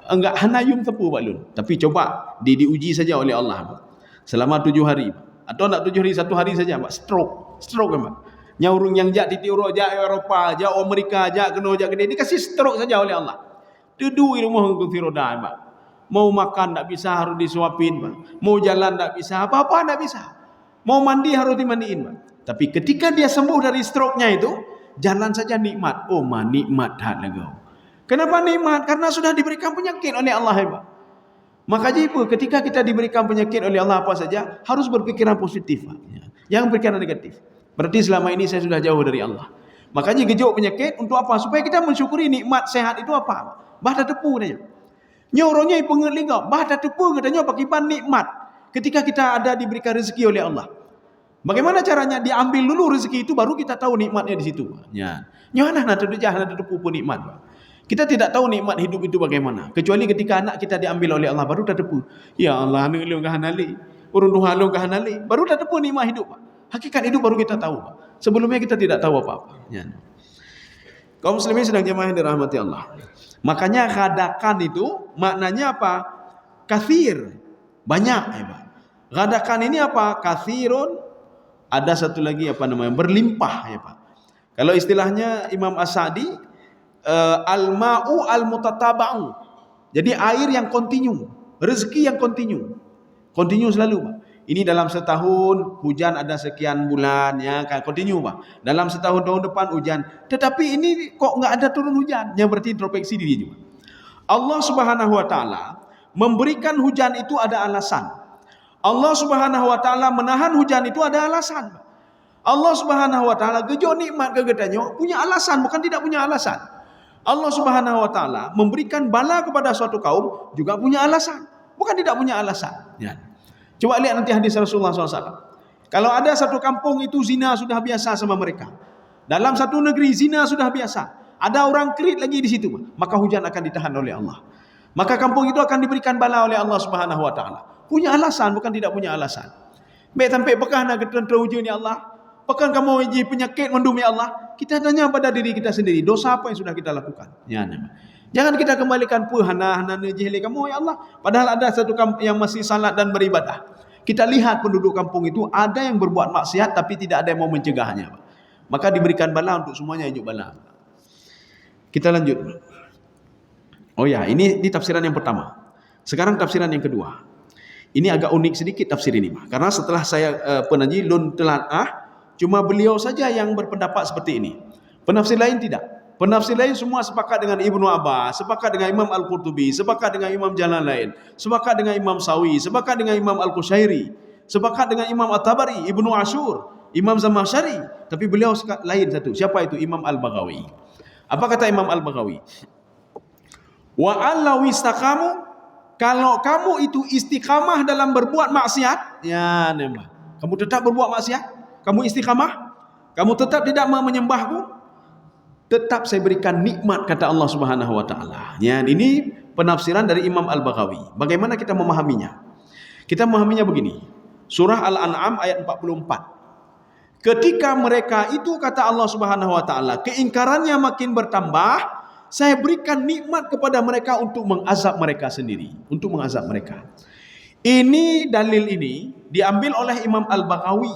Speaker 1: enggak hanayum tepu, Pak Lun. Tapi coba diuji saja oleh Allah, Pak. Selama 7 hari. Atau nak 7 hari, 1 hari saja, Pak. Stroke, Pak. Nyaurung yang jak titiuro, jak Eropa, jak Amerika, jak kena, jak gede. Dikasih stroke saja oleh Allah. Duduk di rumah ke Firodah, Pak. Mau makan tak bisa, harus disuapin, Pak. Mau jalan tak bisa, apa-apa tak bisa. Mau mandi harus dimandiin, Pak. Tapi ketika dia sembuh dari stroke-nya itu, jalan saja nikmat. Oh, nikmat tak lagi. Kenapa nikmat? Karena sudah diberikan penyakit oleh Allah, Pak. Maka jiwa ketika kita diberikan penyakit oleh Allah apa saja, harus berpikiran positif, Pak. Jangan berpikiran negatif. Berarti selama ini saya sudah jauh dari Allah. Makanya gejok penyakit untuk apa? Supaya kita mensyukuri nikmat sehat itu apa? Bahasa tepu katanya. Nyorongnya pengelinga, bahasa tepu katanya pakiban nikmat. Ketika kita ada diberikan rezeki oleh Allah. Bagaimana caranya? Diambil dulu rezeki itu, baru kita tahu nikmatnya di situ. Ya. Nyohana nak tepu pun nikmat. Kita tidak tahu nikmat hidup itu bagaimana. Kecuali ketika anak kita diambil oleh Allah, baru tertepu. Ya Allah, nulung kahanali, urun halung kahanali, baru tertepu nikmat hidup. Hakikat hidup baru kita tahu. Sebelumnya kita tidak tahu apa-apa. Ya. Kaum muslimin sedang jemaah yang dirahmati Allah. Makanya ghadakan itu maknanya apa? Kathir, banyak ya Pak. Ghadakan ini apa? Kathirun, ada satu lagi apa namanya? Berlimpah ya Pak. Kalau istilahnya Imam As-Sa'di, al-ma'u al-mutataba'u. Jadi air yang kontinu, rezeki yang kontinu. Kontinu selalu Pak. Ini dalam setahun hujan ada sekian bulan ya kan, kontinu Pak. Dalam setahun tahun depan hujan. Tetapi ini kok enggak ada turun hujan. Yang berarti introspeksi diri juga. Allah Subhanahu wa taala memberikan hujan itu ada alasan. Allah Subhanahu wa taala menahan hujan itu ada alasan. Allah Subhanahu wa taala gejo nikmat ke getanyo punya alasan, bukan tidak punya alasan. Allah Subhanahu wa taala memberikan bala kepada suatu kaum juga punya alasan, bukan tidak punya alasan. Ya. Coba lihat nanti hadis Rasulullah SAW. Kalau ada satu kampung itu zina sudah biasa sama mereka. Dalam satu negeri zina sudah biasa. Ada orang kerit lagi di situ, maka hujan akan ditahan oleh Allah. Maka kampung itu akan diberikan bala oleh Allah Subhanahu wa taala. Punya alasan, bukan tidak punya alasan. Baik sampai bekah nak ketentera hujan ya Allah. Pekan kamu uji penyakit mendum ya Allah. Kita tanya pada diri kita sendiri, dosa apa yang sudah kita lakukan? Ya, jangan kita kembalikan hana jahili kamu ya Allah. Padahal ada satu kampung yang masih salat dan beribadah. Kita lihat penduduk kampung itu ada yang berbuat maksiat tapi tidak ada yang mau mencegahnya. Maka diberikan bala untuk semuanya hidup bala. Kita lanjut. Oh ya, ini tafsiran yang pertama. Sekarang tafsiran yang kedua. Ini agak unik sedikit tafsir ini, karena setelah saya penaji lun telaah, cuma beliau saja yang berpendapat seperti ini. Penafsir lain tidak. Penafsir lain semua sepakat dengan Ibnu Abbas, sepakat dengan Imam Al-Qurtubi, sepakat dengan Imam Jalalain, sepakat dengan Imam Sawi, sepakat dengan Imam Al-Qushairi, sepakat dengan Imam At-Tabari, Ibnu Ashur, Imam Zamakhsyari. Tapi beliau lain satu. Siapa itu? Imam Al-Baghawi. Apa kata Imam Al-Baghawi? Wa allaw istaqamu, kalau kamu itu istiqamah dalam berbuat maksiat, ya nembah. Kamu tetap berbuat maksiat, kamu istiqamah, kamu tetap tidak mau menyembahku, tetap saya berikan nikmat, kata Allah Subhanahu wa taala. Ya, ini penafsiran dari Imam Al-Baghawi. Bagaimana kita memahaminya? Kita memahaminya begini. Surah Al-An'am ayat 44. Ketika mereka itu, kata Allah Subhanahu wa taala, keingkarannya makin bertambah, saya berikan nikmat kepada mereka untuk mengazab mereka sendiri, untuk mengazab mereka. Ini dalil ini diambil oleh Imam Al-Baghawi.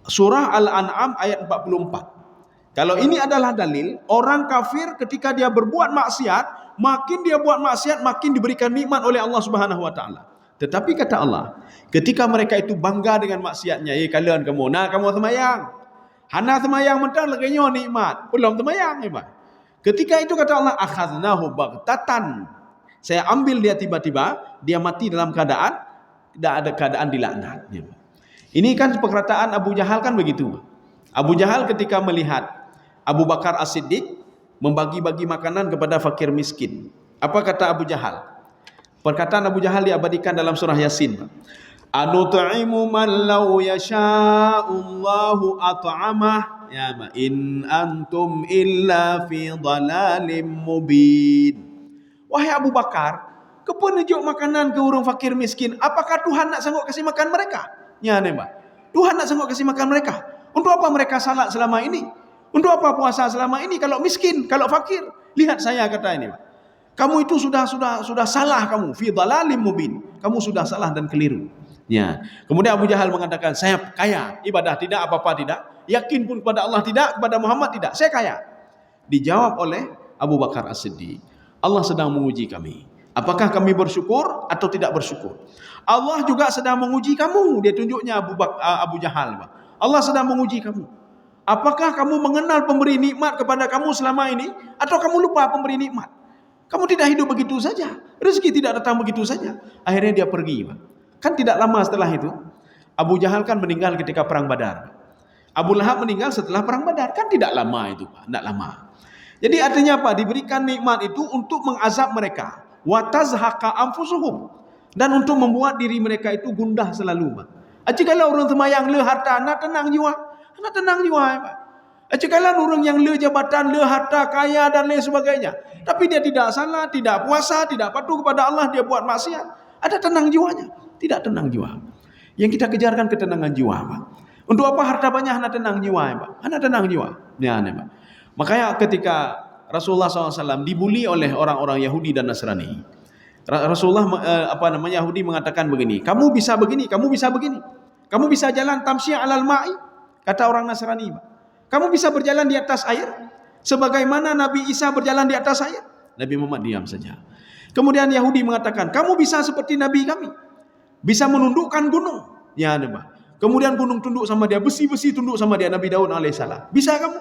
Speaker 1: Surah Al-An'am ayat 44. Kalau ini adalah dalil, orang kafir ketika dia berbuat maksiat, makin dia buat maksiat, makin diberikan nikmat oleh Allah Subhanahu wa taala. Tetapi kata Allah, ketika mereka itu bangga dengan maksiatnya, kalian kamu, nah kamu semayang. Hana semayang mentang laginya nikmat, belum semayang ya, Pak. Ketika itu kata Allah, akhadnahu baghtatan. Saya ambil dia tiba-tiba, dia mati dalam keadaan tidak ada keadaan dilaknat. Ini kan perkataan Abu Jahal kan begitu. Abu Jahal ketika melihat Abu Bakar As-Siddiq membagi-bagi makanan kepada fakir miskin. Apa kata Abu Jahal? Perkataan Abu Jahal diabadikan dalam surah Yasin. Anut'imu man law yasha'ullahu at'amah ya ma in antum illa fi dhalalim mubin. Wahai Abu Bakar, kepenujuk makanan ke orang fakir miskin, apakah Tuhan nak sanggup kasih makan mereka? Ya nembak. Tuhan nak sanggup kasih makan mereka. Untuk apa mereka salat selama ini? Untuk apa puasa selama ini kalau miskin, kalau fakir? Lihat saya kata ini, Pak. Kamu itu sudah salah kamu, fi dhalalim mubin. Kamu sudah salah dan keliru. Ya. Kemudian Abu Jahal mengatakan, saya kaya, ibadah tidak, apa-apa tidak, yakin pun kepada Allah tidak, kepada Muhammad tidak, saya kaya. Dijawab oleh Abu Bakar As-Siddiq, Allah sedang menguji kami. Apakah kami bersyukur atau tidak bersyukur? Allah juga sedang menguji kamu. Dia tunjuknya Abu Jahal, Pak. Allah sedang menguji kamu. Apakah kamu mengenal pemberi nikmat kepada kamu selama ini, atau kamu lupa pemberi nikmat? Kamu tidak hidup begitu saja. Rezeki tidak datang begitu saja. Akhirnya dia pergi, Pak. Kan tidak lama setelah itu, Abu Jahal kan meninggal ketika perang Badar. Abu Lahab meninggal setelah perang Badar. Kan tidak lama itu, Pak. Tidak lama. Jadi artinya apa? Diberikan nikmat itu untuk mengazab mereka. Wa tazhaqa anfusuhum. Dan untuk membuat diri mereka itu gundah selalu, Pak. Jikalau orang semayang le harta, nak tenang jiwa. Nak tenang jiwa, Pak. Jikalau orang yang le jabatan, le harta, kaya dan lain sebagainya, tapi dia tidak salah, tidak puasa, tidak patuh kepada Allah, dia buat maksiat, ada tenang jiwanya? Tidak tenang jiwa. Yang kita kejarkan ketenangan jiwa, Pak. Untuk apa harta banyak, nak tenang jiwa, Pak? Nak tenang jiwa. Ya, Pak. Makanya ketika Rasulullah SAW dibuli oleh orang-orang Yahudi dan Nasrani, Rasulullah Yahudi mengatakan begini, kamu bisa begini, kamu bisa begini, kamu bisa jalan tamsyi' alal ma'i, kata orang Nasrani, kamu bisa berjalan di atas air sebagaimana Nabi Isa berjalan di atas air. Nabi Muhammad diam saja. Kemudian Yahudi mengatakan, kamu bisa seperti Nabi kami, bisa menundukkan gunung. Ya, kemudian gunung tunduk sama dia, besi-besi tunduk sama dia, Nabi Daud alaihissalam. Bisa kamu?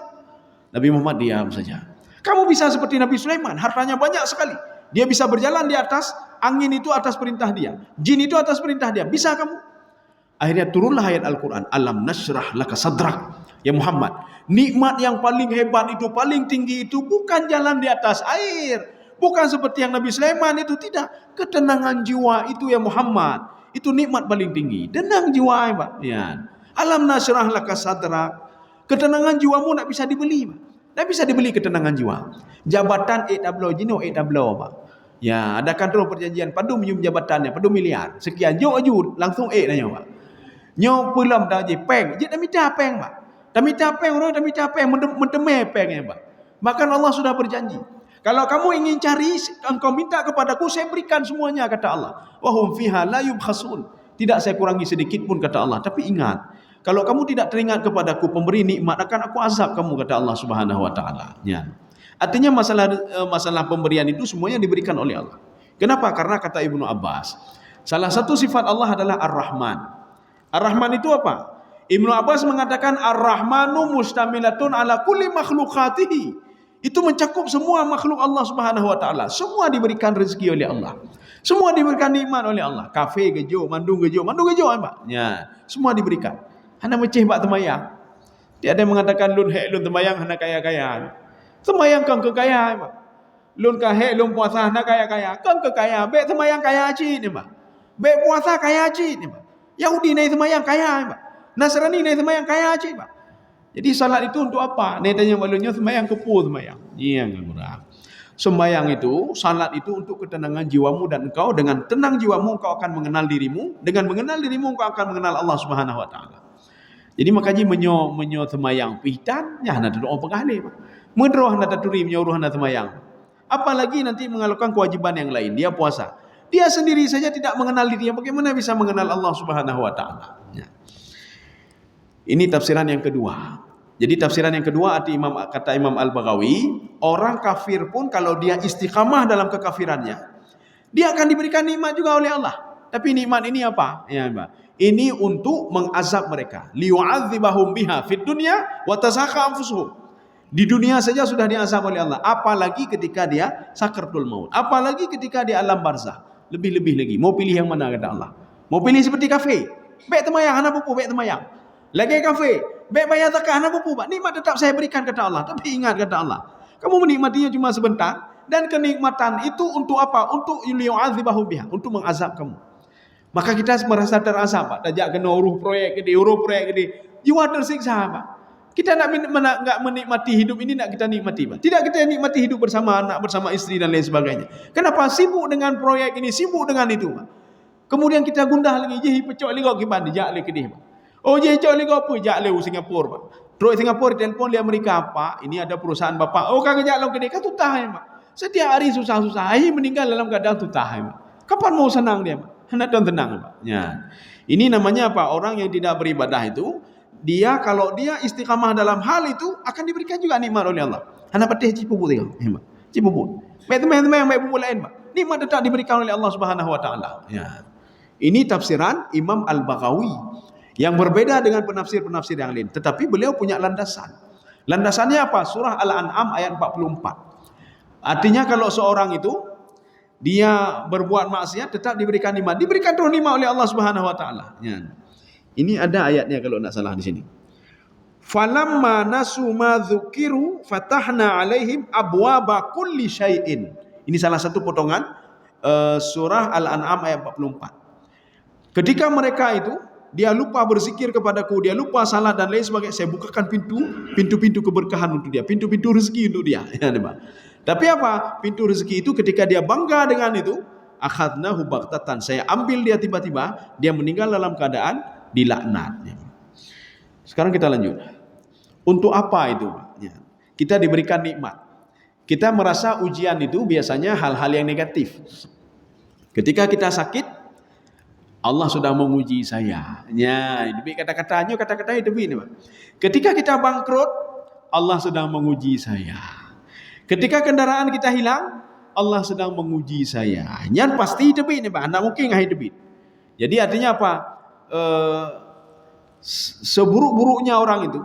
Speaker 1: Nabi Muhammad diam saja. Kamu bisa seperti Nabi Sulaiman, hartanya banyak sekali. Dia bisa berjalan di atas, angin itu atas perintah dia, jin itu atas perintah dia. Bisa kamu? Akhirnya turunlah ayat Al-Quran. Alam nashrah laka sadrak. Ya Muhammad, nikmat yang paling hebat itu, paling tinggi itu bukan jalan di atas air, bukan seperti yang Nabi Sulaiman itu, tidak. Ketenangan jiwa itu ya Muhammad, itu nikmat paling tinggi. Tenang jiwa, Pak. Ya. Alam nashrah laka sadrak. Ketenangan jiwamu tak bisa dibeli, Pak. Tak bisa dibeli ketenangan jiwa. Jabatan jino Pak. Ya, adakan terus perjanjian padu minum jabatannya, padu miliar. Sekian jo aju langsung nanya, Pak. Nyo pulam dah je peng, je dah minta peng, Pak. Dah minta peng, orang dah minta peng, mendemai pengnya, Pak. Bahkan Allah sudah berjanji, kalau kamu ingin cari, engkau minta kepadaku, saya berikan semuanya, kata Allah. Wahum fiha la yubkhasun. Tidak saya kurangi sedikit pun, kata Allah. Tapi ingat, kalau kamu tidak teringat kepadaku pemberi nikmat, akan aku azab kamu, kata Allah Subhanahu wa taala. Ya. Artinya masalah pemberian itu semuanya diberikan oleh Allah. Kenapa? Karena kata Ibnu Abbas, salah satu sifat Allah adalah Ar-Rahman. Ar-Rahman itu apa? Ibnu Abbas mengatakan Ar-Rahmanu mustamilatun ala kulli makhlukatihi. Itu mencakup semua makhluk Allah Subhanahu wa taala. Semua diberikan rezeki oleh Allah. Semua diberikan nikmat oleh Allah. Kafe gejo, mandung gejo, Pak. Ya, semua diberikan. Hana meceh bak temayang. Dia ada mengatakan lun hek lun temayang hana kaya-kaya. Temayang kang kekayaan, Pak. Lun ka hek lun puasa hana kaya-kaya. Kang kekaya, be temayang kaya aci ni, Pak. Be puasa kaya aci ni, Pak. Yahudi naik temayang kaya, Pak. Nasrani naik temayang kaya aci, Pak. Jadi salat itu untuk apa? Naik tanya malunya temayang kepu temayang. Iya, enggak. Sembahyang itu, salat itu untuk ketenangan jiwamu, dan engkau dengan tenang jiwamu engkau akan mengenal dirimu, dengan mengenal dirimu engkau akan mengenal Allah Subhanahu wa taala. Jadi makanya menyo temayang pitan, ya hana doa pengalih, Pak. Mendroh hana taturi menyuruh hana temayang. Apalagi nanti mengalukan kewajiban yang lain, dia puasa. Dia sendiri saja tidak mengenal dirinya, bagaimana bisa mengenal Allah Subhanahu wa taala? Ya. Ini tafsiran yang kedua. Jadi tafsiran yang kedua kata Imam Al-Baghawi, orang kafir pun kalau dia istiqamah dalam kekafirannya, dia akan diberikan nikmat juga oleh Allah. Tapi nikmat ini apa? Ya, Pak. Ini untuk mengazab mereka. Liyu'adzibahum biha fid dunya wa tazakka anfusuhum. Di dunia saja sudah diazab oleh Allah, apalagi ketika dia sakaratul maut, apalagi ketika di alam barzah. Lebih-lebih lagi. Mau pilih yang mana, kata Allah? Mau pilih seperti kafe? Baik temayang, hana pupu, baik temayang. Lagi kafe, baik bayar zakah, hana pupu, Pak. Nikmat tetap saya berikan, kata Allah. Tapi ingat, kata Allah, kamu menikmatinya cuma sebentar, dan kenikmatan itu untuk apa? Untuk liyu'adzibahum biha, untuk mengazab kamu. Maka kita merasa terazab, Pak. Tajak kena uruh proyek gede, jiwa tersiksa, Pak. Kita nak menikmati hidup ini, nak kita nikmati, Pak. Tidak kita nikmati hidup bersama anak, bersama istri dan lain sebagainya. Kenapa? Sibuk dengan proyek ini, sibuk dengan itu, Pak. Kemudian kita gundah lagi, jadi pecok ligok gimana? Jak le kedih, Pak. Oh, jadi pecok ligok apa? Jak le Singapura, Pak. Terus Singapura telepon di Amerika, Pak. Ini ada perusahaan Bapak. Oh, kagak jak le kedih, kan tutah, Pak. Setiap hari susah-susah, akhir meninggal dalam keadaan tutah, Pak. Kapan mau senang dia, Pak? Hendak dan tenang, Pak. Ya. Ini namanya apa? Orang yang tidak beribadah itu, dia kalau dia istiqamah dalam hal itu akan diberikan juga nikmat oleh Allah. Hana patih cipupu tengok. Cipupu. Baik teman-teman yang baik buku lain, Pak. Nikmat tetap diberikan oleh Allah Subhanahu wa taala. Ya. Ini tafsiran Imam Al-Baghawi yang berbeda dengan penafsir-penafsir yang lain, tetapi beliau punya landasan. Landasannya apa? Surah Al-An'am ayat 44. Artinya kalau seorang itu dia berbuat maksiat tetap diberikan nikmat, diberikan terus nikmat oleh Allah Subhanahu wa taala. Ya. Ini ada ayatnya kalau nak salah di sini. Falamma nasu ma dzukiru fatahna alaihim abwaba kulli syai'in. Ini salah satu potongan surah Al-An'am ayat 44. Ketika mereka itu dia lupa berzikir kepadaku, dia lupa salat dan lain sebagainya, saya bukakan pintu-pintu keberkahan untuk dia, pintu-pintu rezeki untuk dia. Ya, tapi apa? Pintu rezeki itu ketika dia bangga dengan itu, akhadnahu baghtatan, saya ambil dia tiba-tiba, dia meninggal dalam keadaan dilaknat. Sekarang kita lanjut. Untuk apa itu? kita diberikan nikmat. Kita merasa ujian itu biasanya hal-hal yang negatif. Ketika kita sakit, Allah sudah menguji saya. Ya, demi kata-katanya itu begini, Pak. Ketika kita bangkrut, Allah sedang menguji saya. Ketika kendaraan kita hilang, Allah sedang menguji saya. Yang pasti itu begini, Pak. Anda mungkin hidup. Jadi artinya apa? Seburuk-buruknya orang itu,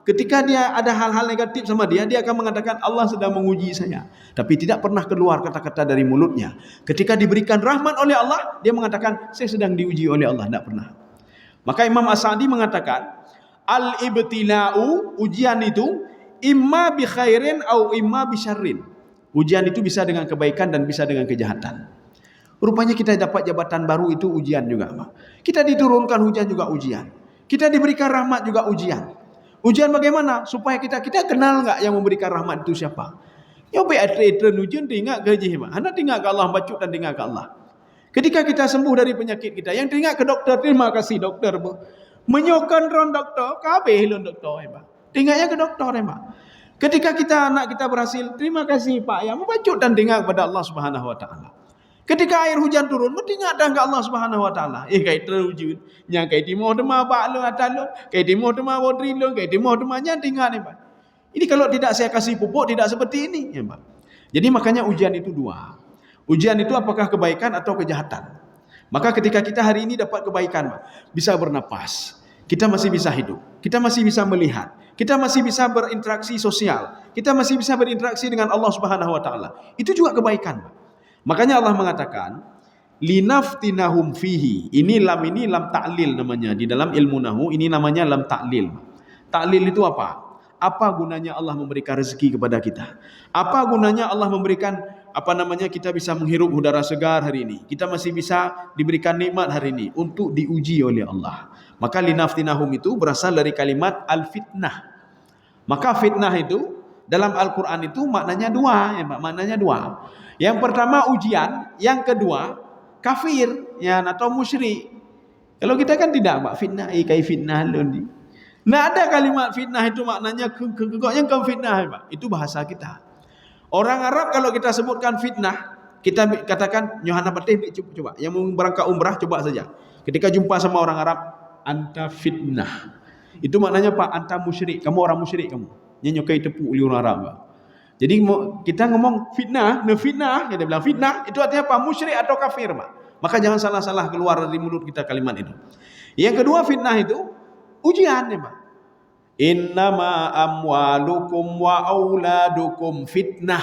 Speaker 1: ketika dia ada hal-hal negatif sama dia akan mengatakan Allah sedang menguji saya. Tapi tidak pernah keluar kata-kata dari mulutnya. Ketika diberikan rahmat oleh Allah, dia mengatakan saya sedang diuji oleh Allah. Tidak pernah. Maka Imam As-Sa'di mengatakan, al-ibtila'u, ujian itu imma bi khairin au imma bi syarrin. Ujian itu bisa dengan kebaikan dan bisa dengan kejahatan. Rupanya kita dapat jabatan baru itu ujian juga, Pak. Kita diturunkan hujan juga ujian. Kita diberikan rahmat juga ujian. Ujian bagaimana? Supaya kita kenal enggak yang memberikan rahmat itu siapa? Ya baik atlet ujian teringat ke Pak. Anda teringat ke Allah, baca dan teringat ke Allah. Ketika kita sembuh dari penyakit kita, yang teringat ke dokter, terima kasih dokter. Menyokan ron dokter, kabeh lon dokter, Pak. Teringatnya ke dokter, Pak. Ketika anak kita berhasil, terima kasih Pak yang membaca dan teringat kepada Allah Subhanahu wa taala. Ketika air hujan turun, mesti ingat dah ke Allah Subhanahu wa taala. Kai terwujud, nya kai timo dema ba lo atalo, kai timo dema bodri lo, kai timo dema nya tinggal ni, Pak. Ini kalau tidak saya kasih pupuk tidak seperti ini, ya, Pak. Jadi makanya ujian itu dua. Ujian itu apakah kebaikan atau kejahatan. Maka ketika kita hari ini dapat kebaikan, Pak, bisa bernapas, kita masih bisa hidup, kita masih bisa melihat, kita masih bisa berinteraksi sosial, kita masih bisa berinteraksi dengan Allah Subhanahu wa taala. Itu juga kebaikan, Pak. Makanya Allah mengatakan linaftinahum fihi. Ini lam ta'lil namanya. Di dalam ilmu nahu ini namanya lam ta'lil. Ta'lil itu apa? Apa gunanya Allah memberikan rezeki kepada kita? Apa gunanya Allah memberikan kita bisa menghirup udara segar hari ini? Kita masih bisa diberikan nikmat hari ini untuk diuji oleh Allah. Maka linaftinahum itu berasal dari kalimat al-fitnah. Maka fitnah itu dalam Al-Quran itu maknanya dua, ya Pak, maknanya dua. Yang pertama ujian, yang kedua kafir, ya, atau musyrik. Kalau kita kan tidak, Pak, fitnah, kai fitnah londi. Nah, ada kalimat fitnah itu maknanya kegoknya kau fitnah, Pak. Itu bahasa kita. Orang Arab kalau kita sebutkan fitnah, kita katakan Yohana Patih coba, yang mau berangkat umrah coba saja. Ketika jumpa sama orang Arab, anta fitnah. Itu maknanya, Pak, anta musyrik, kamu orang musyrik kamu. Nyokai tepuk oleh orang Arab, Pak. Jadi kita ngomong fitnah, kita bilang fitnah, itu artinya apa? Musyrik atau kafir, Pak. Maka jangan salah-salah keluar dari mulut kita kalimat itu. Yang kedua fitnah itu ujian, ya, Pak. Innama amwalukum wa auladukum fitnah.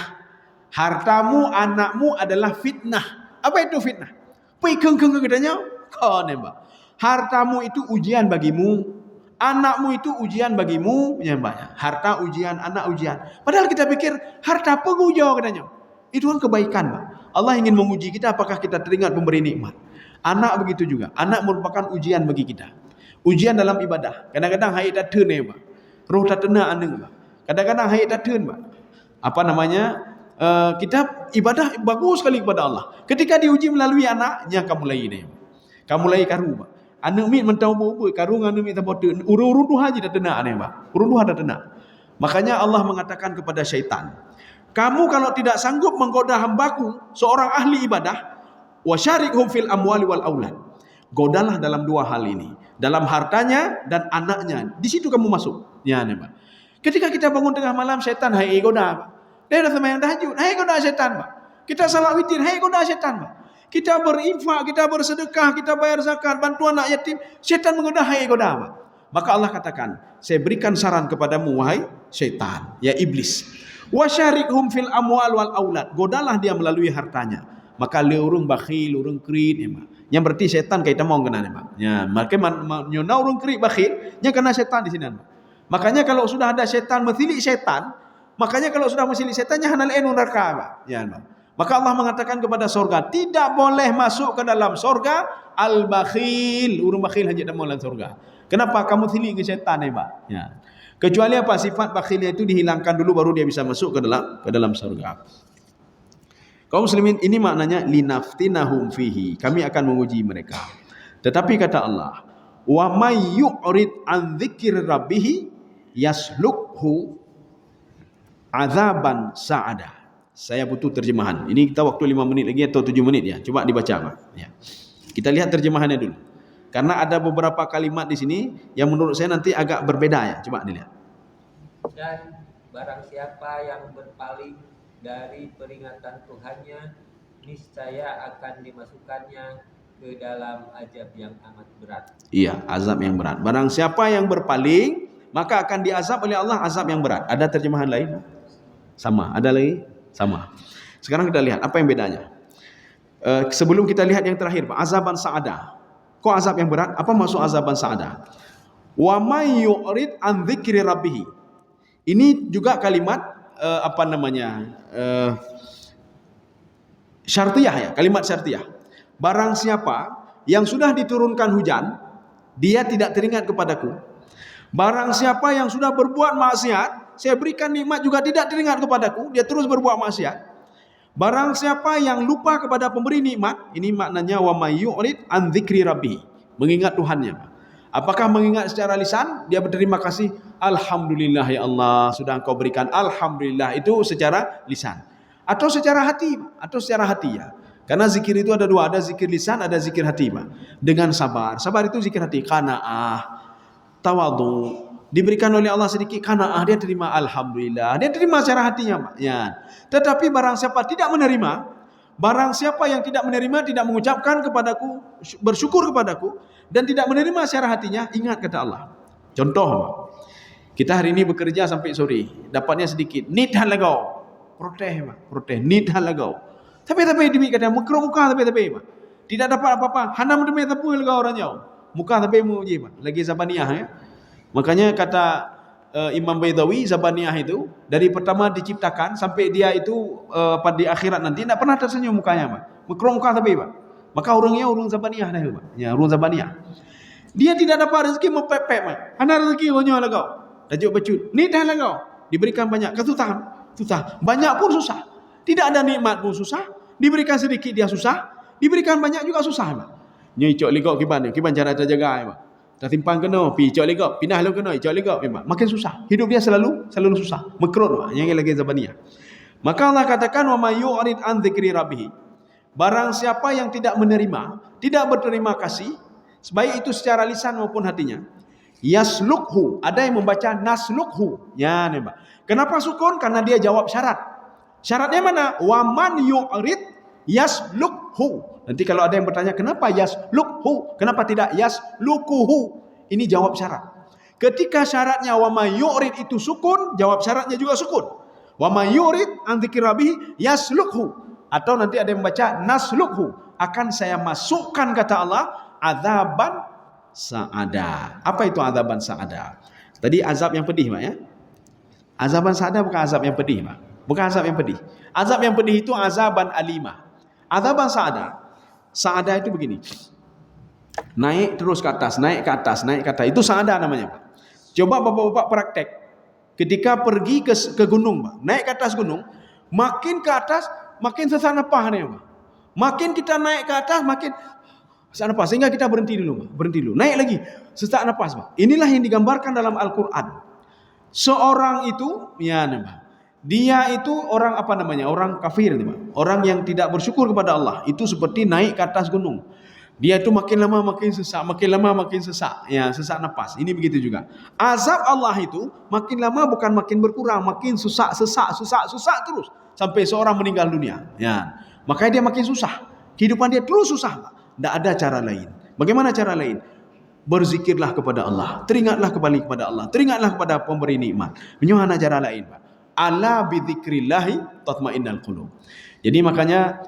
Speaker 1: Hartamu, anakmu adalah fitnah. Apa itu fitnah? Pikeng katanya, kan, ya, Pak. Hartamu itu ujian bagimu. Anakmu itu ujian bagimu, ya, Mbak. Harta ujian, anak ujian. Padahal kita pikir harta penguji katanya. Itu kan kebaikan, Pak. Allah ingin menguji kita apakah kita teringat pemberi nikmat. Anak begitu juga. Anak merupakan ujian bagi kita. Ujian dalam ibadah. Kadang-kadang hai datun, ya, Pak. Roh tak tenang aneng, Pak. Kadang-kadang hai datun, Pak. Kita ibadah bagus sekali kepada Allah. Ketika diuji melalui anaknya kamu lain, ya. Kamu lain karu, Pak. Anu mit mentau bubu karung anu mit tabote urun duha je dah tenang ane, Pak. Urun duha dah tenang. Makanya Allah mengatakan kepada syaitan, kamu kalau tidak sanggup menggoda hambaku seorang ahli ibadah, wasyarikhum fil amwali wal aulad. Godalah dalam dua hal ini, dalam hartanya dan anaknya. Di situ kamu masuk. Ya, ane, Pak. Ketika kita bangun tengah malam, syaitan hai goda, Pak. Dia dah sembahyang tahajud, hai goda syaitan, Pak. Kita salat witir, hai goda syaitan, Pak. Kita berinfak, kita bersedekah, kita bayar zakat, bantu anak yatim, syaitan menggoda, hai goda, Pak. Maka Allah katakan, saya berikan saran kepadamu, wahai syaitan, ya iblis. Wasyarikhum fil amwal wal aulad. Godalah dia melalui hartanya. Maka le urung bakhil, urung krit, ya, Pak. Yang berarti syaitan kita mau kena, ya, Pak. Ya, maka nyona urung krit bakhil, nya kena syaitan di sini, Pak. Makanya kalau sudah ada syaitan mesilik syaitan, makanya kalau sudah mesilik syaitannya hanal enu neraka, Pak. Ya, Pak. Maka Allah mengatakan kepada surga, tidak boleh masuk ke dalam surga al-bakhil. Urung bakhil hanya tak mau dalam surga. Kenapa? Kamu silik ke syaitan, ya, Pak. Ya. Kecuali apa? Sifat bakhilnya itu dihilangkan dulu baru dia bisa masuk ke dalam surga. Kaum muslimin, ini maknanya linaftinahum fihi. Kami akan menguji mereka. Tetapi kata Allah, wa may yu'rid an dzikri rabbih yaslukhu azaban sa'ada. Saya butuh terjemahan. Ini kita waktu 5 menit lagi atau 7 menit ya. Coba dibaca, Pak. Ya. Kita lihat terjemahannya dulu. Karena ada beberapa kalimat di sini yang menurut saya nanti agak berbeda ya. Coba dilihat.
Speaker 3: Dan barang siapa yang berpaling dari peringatan Tuhannya, niscaya akan dimasukkannya ke dalam azab yang amat berat.
Speaker 1: Iya, azab yang berat. Barang siapa yang berpaling, maka akan diazab oleh Allah azab yang berat. Ada terjemahan lain? Sama. Ada lagi? Sama. Sekarang kita lihat apa yang bedanya. Sebelum kita lihat yang terakhir, Pak, azaban sa'ada. Kok azab yang berat? Apa maksud azaban sa'ada? Wa may yu'rid an dzikri rabbih. Ini juga kalimat syartiyah ya, kalimat syartiyah. Barang siapa yang sudah diturunkan hujan, dia tidak teringat kepadaku. Barang siapa yang sudah berbuat maksiat, saya berikan nikmat juga tidak teringat kepadaku, dia terus berbuat maksiat. Barang siapa yang lupa kepada pemberi nikmat, ini maknanya wa may yu'rid an dzikri rabbih, mengingat Tuhannya. Apakah mengingat secara lisan? Dia berterima kasih, alhamdulillah ya Allah sudah Engkau berikan, alhamdulillah, itu secara lisan. Atau secara hati, ya. Karena zikir itu ada dua, ada zikir lisan, ada zikir hati, Pak. Dengan sabar. Sabar itu zikir hati, qanaah, tawadhu. Diberikan oleh Allah sedikit qanaah, dia terima alhamdulillah. Dia terima secara hatinya, Pak. Ya. Tetapi barang siapa tidak menerima, barang siapa yang tidak menerima, tidak mengucapkan kepadaku, bersyukur kepadaku, dan tidak menerima secara hatinya, ingat kata Allah. Contoh, Pak. Kita hari ini bekerja sampai sore, dapatnya sedikit, nit halagau. Protes, nit halagau. Tapi demi kata muka Pak. Tidak dapat apa-apa, hanam demi tapi halagau orang jauh. Muka tapi mu je, Pak. Lagi Zabaniyah ya. Makanya kata Imam Baidawi, Zabaniyah itu dari pertama diciptakan sampai dia itu pada di akhirat nanti tidak pernah tersenyum mukanya, Pak. Muka tapi, Pak. Maka orangnya orang Zabaniyah dah, Pak. Ya, orang Zabaniyah. Dia tidak dapat rezeki mepepek, Pak. Hana rezeki onyo lagau. Tajuk bacut. Ni dah lagau. Diberikan banyak susah. Banyak pun susah. Tidak ada nikmat pun susah. Diberikan sedikit dia susah. Diberikan banyak juga susah, Pak. Nyoi cok ligok kiban cara terjaga, Pak. Tertimpang kena, pi cok ligok, pindah lu kena, cok ligok, Pak. Makin susah. Hidup dia selalu susah. Mekrut, Pak. Yang lagi Zabaniyah. Maka Allah katakan wa may yu'rid an dzikri rabbih. Barang siapa yang tidak menerima, tidak berterima kasih, baik itu secara lisan maupun hatinya, yaslukhu, ada yang membaca naslukhu. Ya, nih, Pak. Kenapa sukun? Karena dia jawab syarat. Syaratnya mana? Wa man yu'rid yaslukhu. Nanti kalau ada yang bertanya, kenapa yaslukhu? Kenapa tidak yaslukuhu? Ini jawab syarat. Ketika syaratnya wa man yu'rid itu sukun, jawab syaratnya juga sukun. Wa man yu'rid an dzikri rabbih yaslukhu. Atau nanti ada yang membaca naslukhu, akan saya masukkan kata Allah azaban sa'ada. Apa itu azaban sa'ada? Tadi azab yang pedih, Pak ya. Azaban sa'ada bukan azab yang pedih, Pak. Bukan azab yang pedih. Azab yang pedih itu azaban alimah. Azaban sa'ada. Sa'ada itu begini. Naik terus ke atas, naik ke atas. Itu sa'ada namanya, Pak. Coba Bapak-bapak praktek. Ketika pergi ke gunung, Pak. Naik ke atas gunung, makin ke atas makin sesak napas nih, Pak. Makin kita naik ke atas, makin sesak napas. Sehingga kita berhenti dulu, Pak. Naik lagi, sesak napas, Pak. Inilah yang digambarkan dalam Al-Quran. Seorang itu, ya, nih, Pak. Dia itu orang apa namanya? Orang kafir, nih, Pak. Orang yang tidak bersyukur kepada Allah. Itu seperti naik ke atas gunung. Dia itu makin lama makin sesak, makin lama makin sesak. Ya, sesak napas. Ini begitu juga. Azab Allah itu makin lama bukan makin berkurang, makin sesak terus. Sampai seorang meninggal dunia. Ya. Makanya dia makin susah. Kehidupan dia terus susah. Tidak ada cara lain. Bagaimana cara lain? Berzikirlah kepada Allah. Teringatlah kembali kepada Allah. Teringatlah kepada pemberi nikmat. Menyuhana cara lain, Pak. Ala bidzikrillahi tatmainnal qulub. Jadi makanya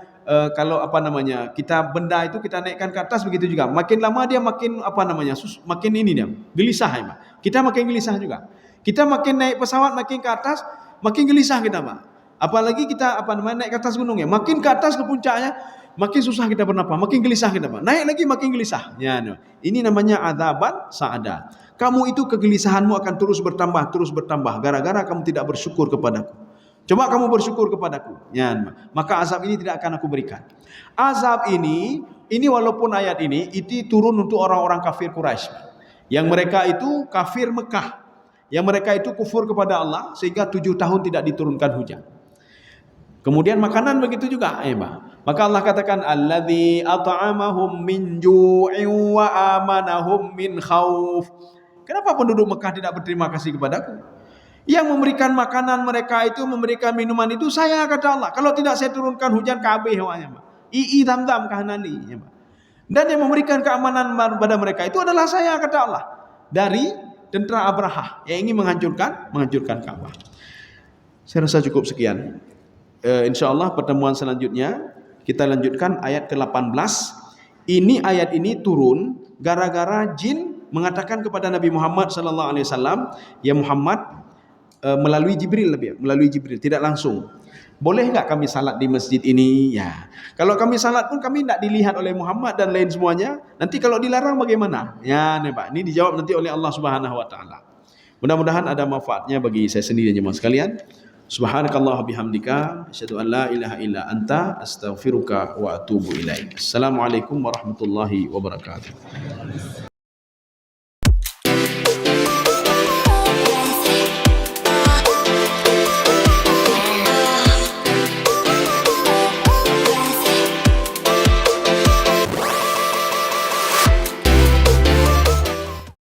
Speaker 1: kalau apa namanya, kita benda itu kita naikkan ke atas begitu juga. Makin lama dia makin apa namanya, makin ini dia gelisah, ya, Pak. Kita makin gelisah juga. Kita makin naik pesawat makin ke atas, makin gelisah kita, Pak. Apalagi kita apa namanya naik ke atas gunung ya, makin ke atas ke puncaknya, makin susah kita bernapas, makin gelisah kita, Pak. Naik lagi makin gelisah. Ya, ini namanya azaban sa'ada. Kamu itu kegelisahanmu akan terus bertambah gara-gara kamu tidak bersyukur kepadaku. Coba kamu bersyukur kepadaku. Ya, maka azab ini tidak akan aku berikan. Azab ini walaupun ayat ini itu turun untuk orang-orang kafir Quraisy, yang mereka itu kafir Mekah, yang mereka itu kufur kepada Allah sehingga 7 tahun tidak diturunkan hujan. Kemudian makanan begitu juga, maka Allah katakan alladzi at'amahum min ju'in wa amanahum min khauf. Kenapa penduduk Mekah tidak berterima kasih kepadaku? Yang memberikan makanan mereka itu, memberikan minuman itu saya, kata Allah. Kalau tidak saya turunkan hujan kabeh wanya, Zam-Zam kahanani, Dan yang memberikan keamanan pada mereka itu adalah saya, kata Allah. Dari tentera Abraha yang ingin menghancurkan Ka'bah. Saya rasa cukup sekian. InsyaAllah pertemuan selanjutnya kita lanjutkan ayat ke-18. Ini ayat ini turun gara-gara jin mengatakan kepada Nabi Muhammad SAW, ya Muhammad, melalui Jibril, tidak langsung. Boleh enggak kami salat di masjid ini? Ya. Kalau kami salat pun kami tidak dilihat oleh Muhammad dan lain semuanya. Nanti kalau dilarang bagaimana? Ya, Pak. Ini dijawab nanti oleh Allah Subhanahu wa taala. Mudah-mudahan ada manfaatnya bagi saya sendiri jemaah sekalian. Subhanakallah bihamdika asyhadu an la ilaha illa anta astaghfiruka wa atubu ilaik. Assalamualaikum warahmatullahi wabarakatuh.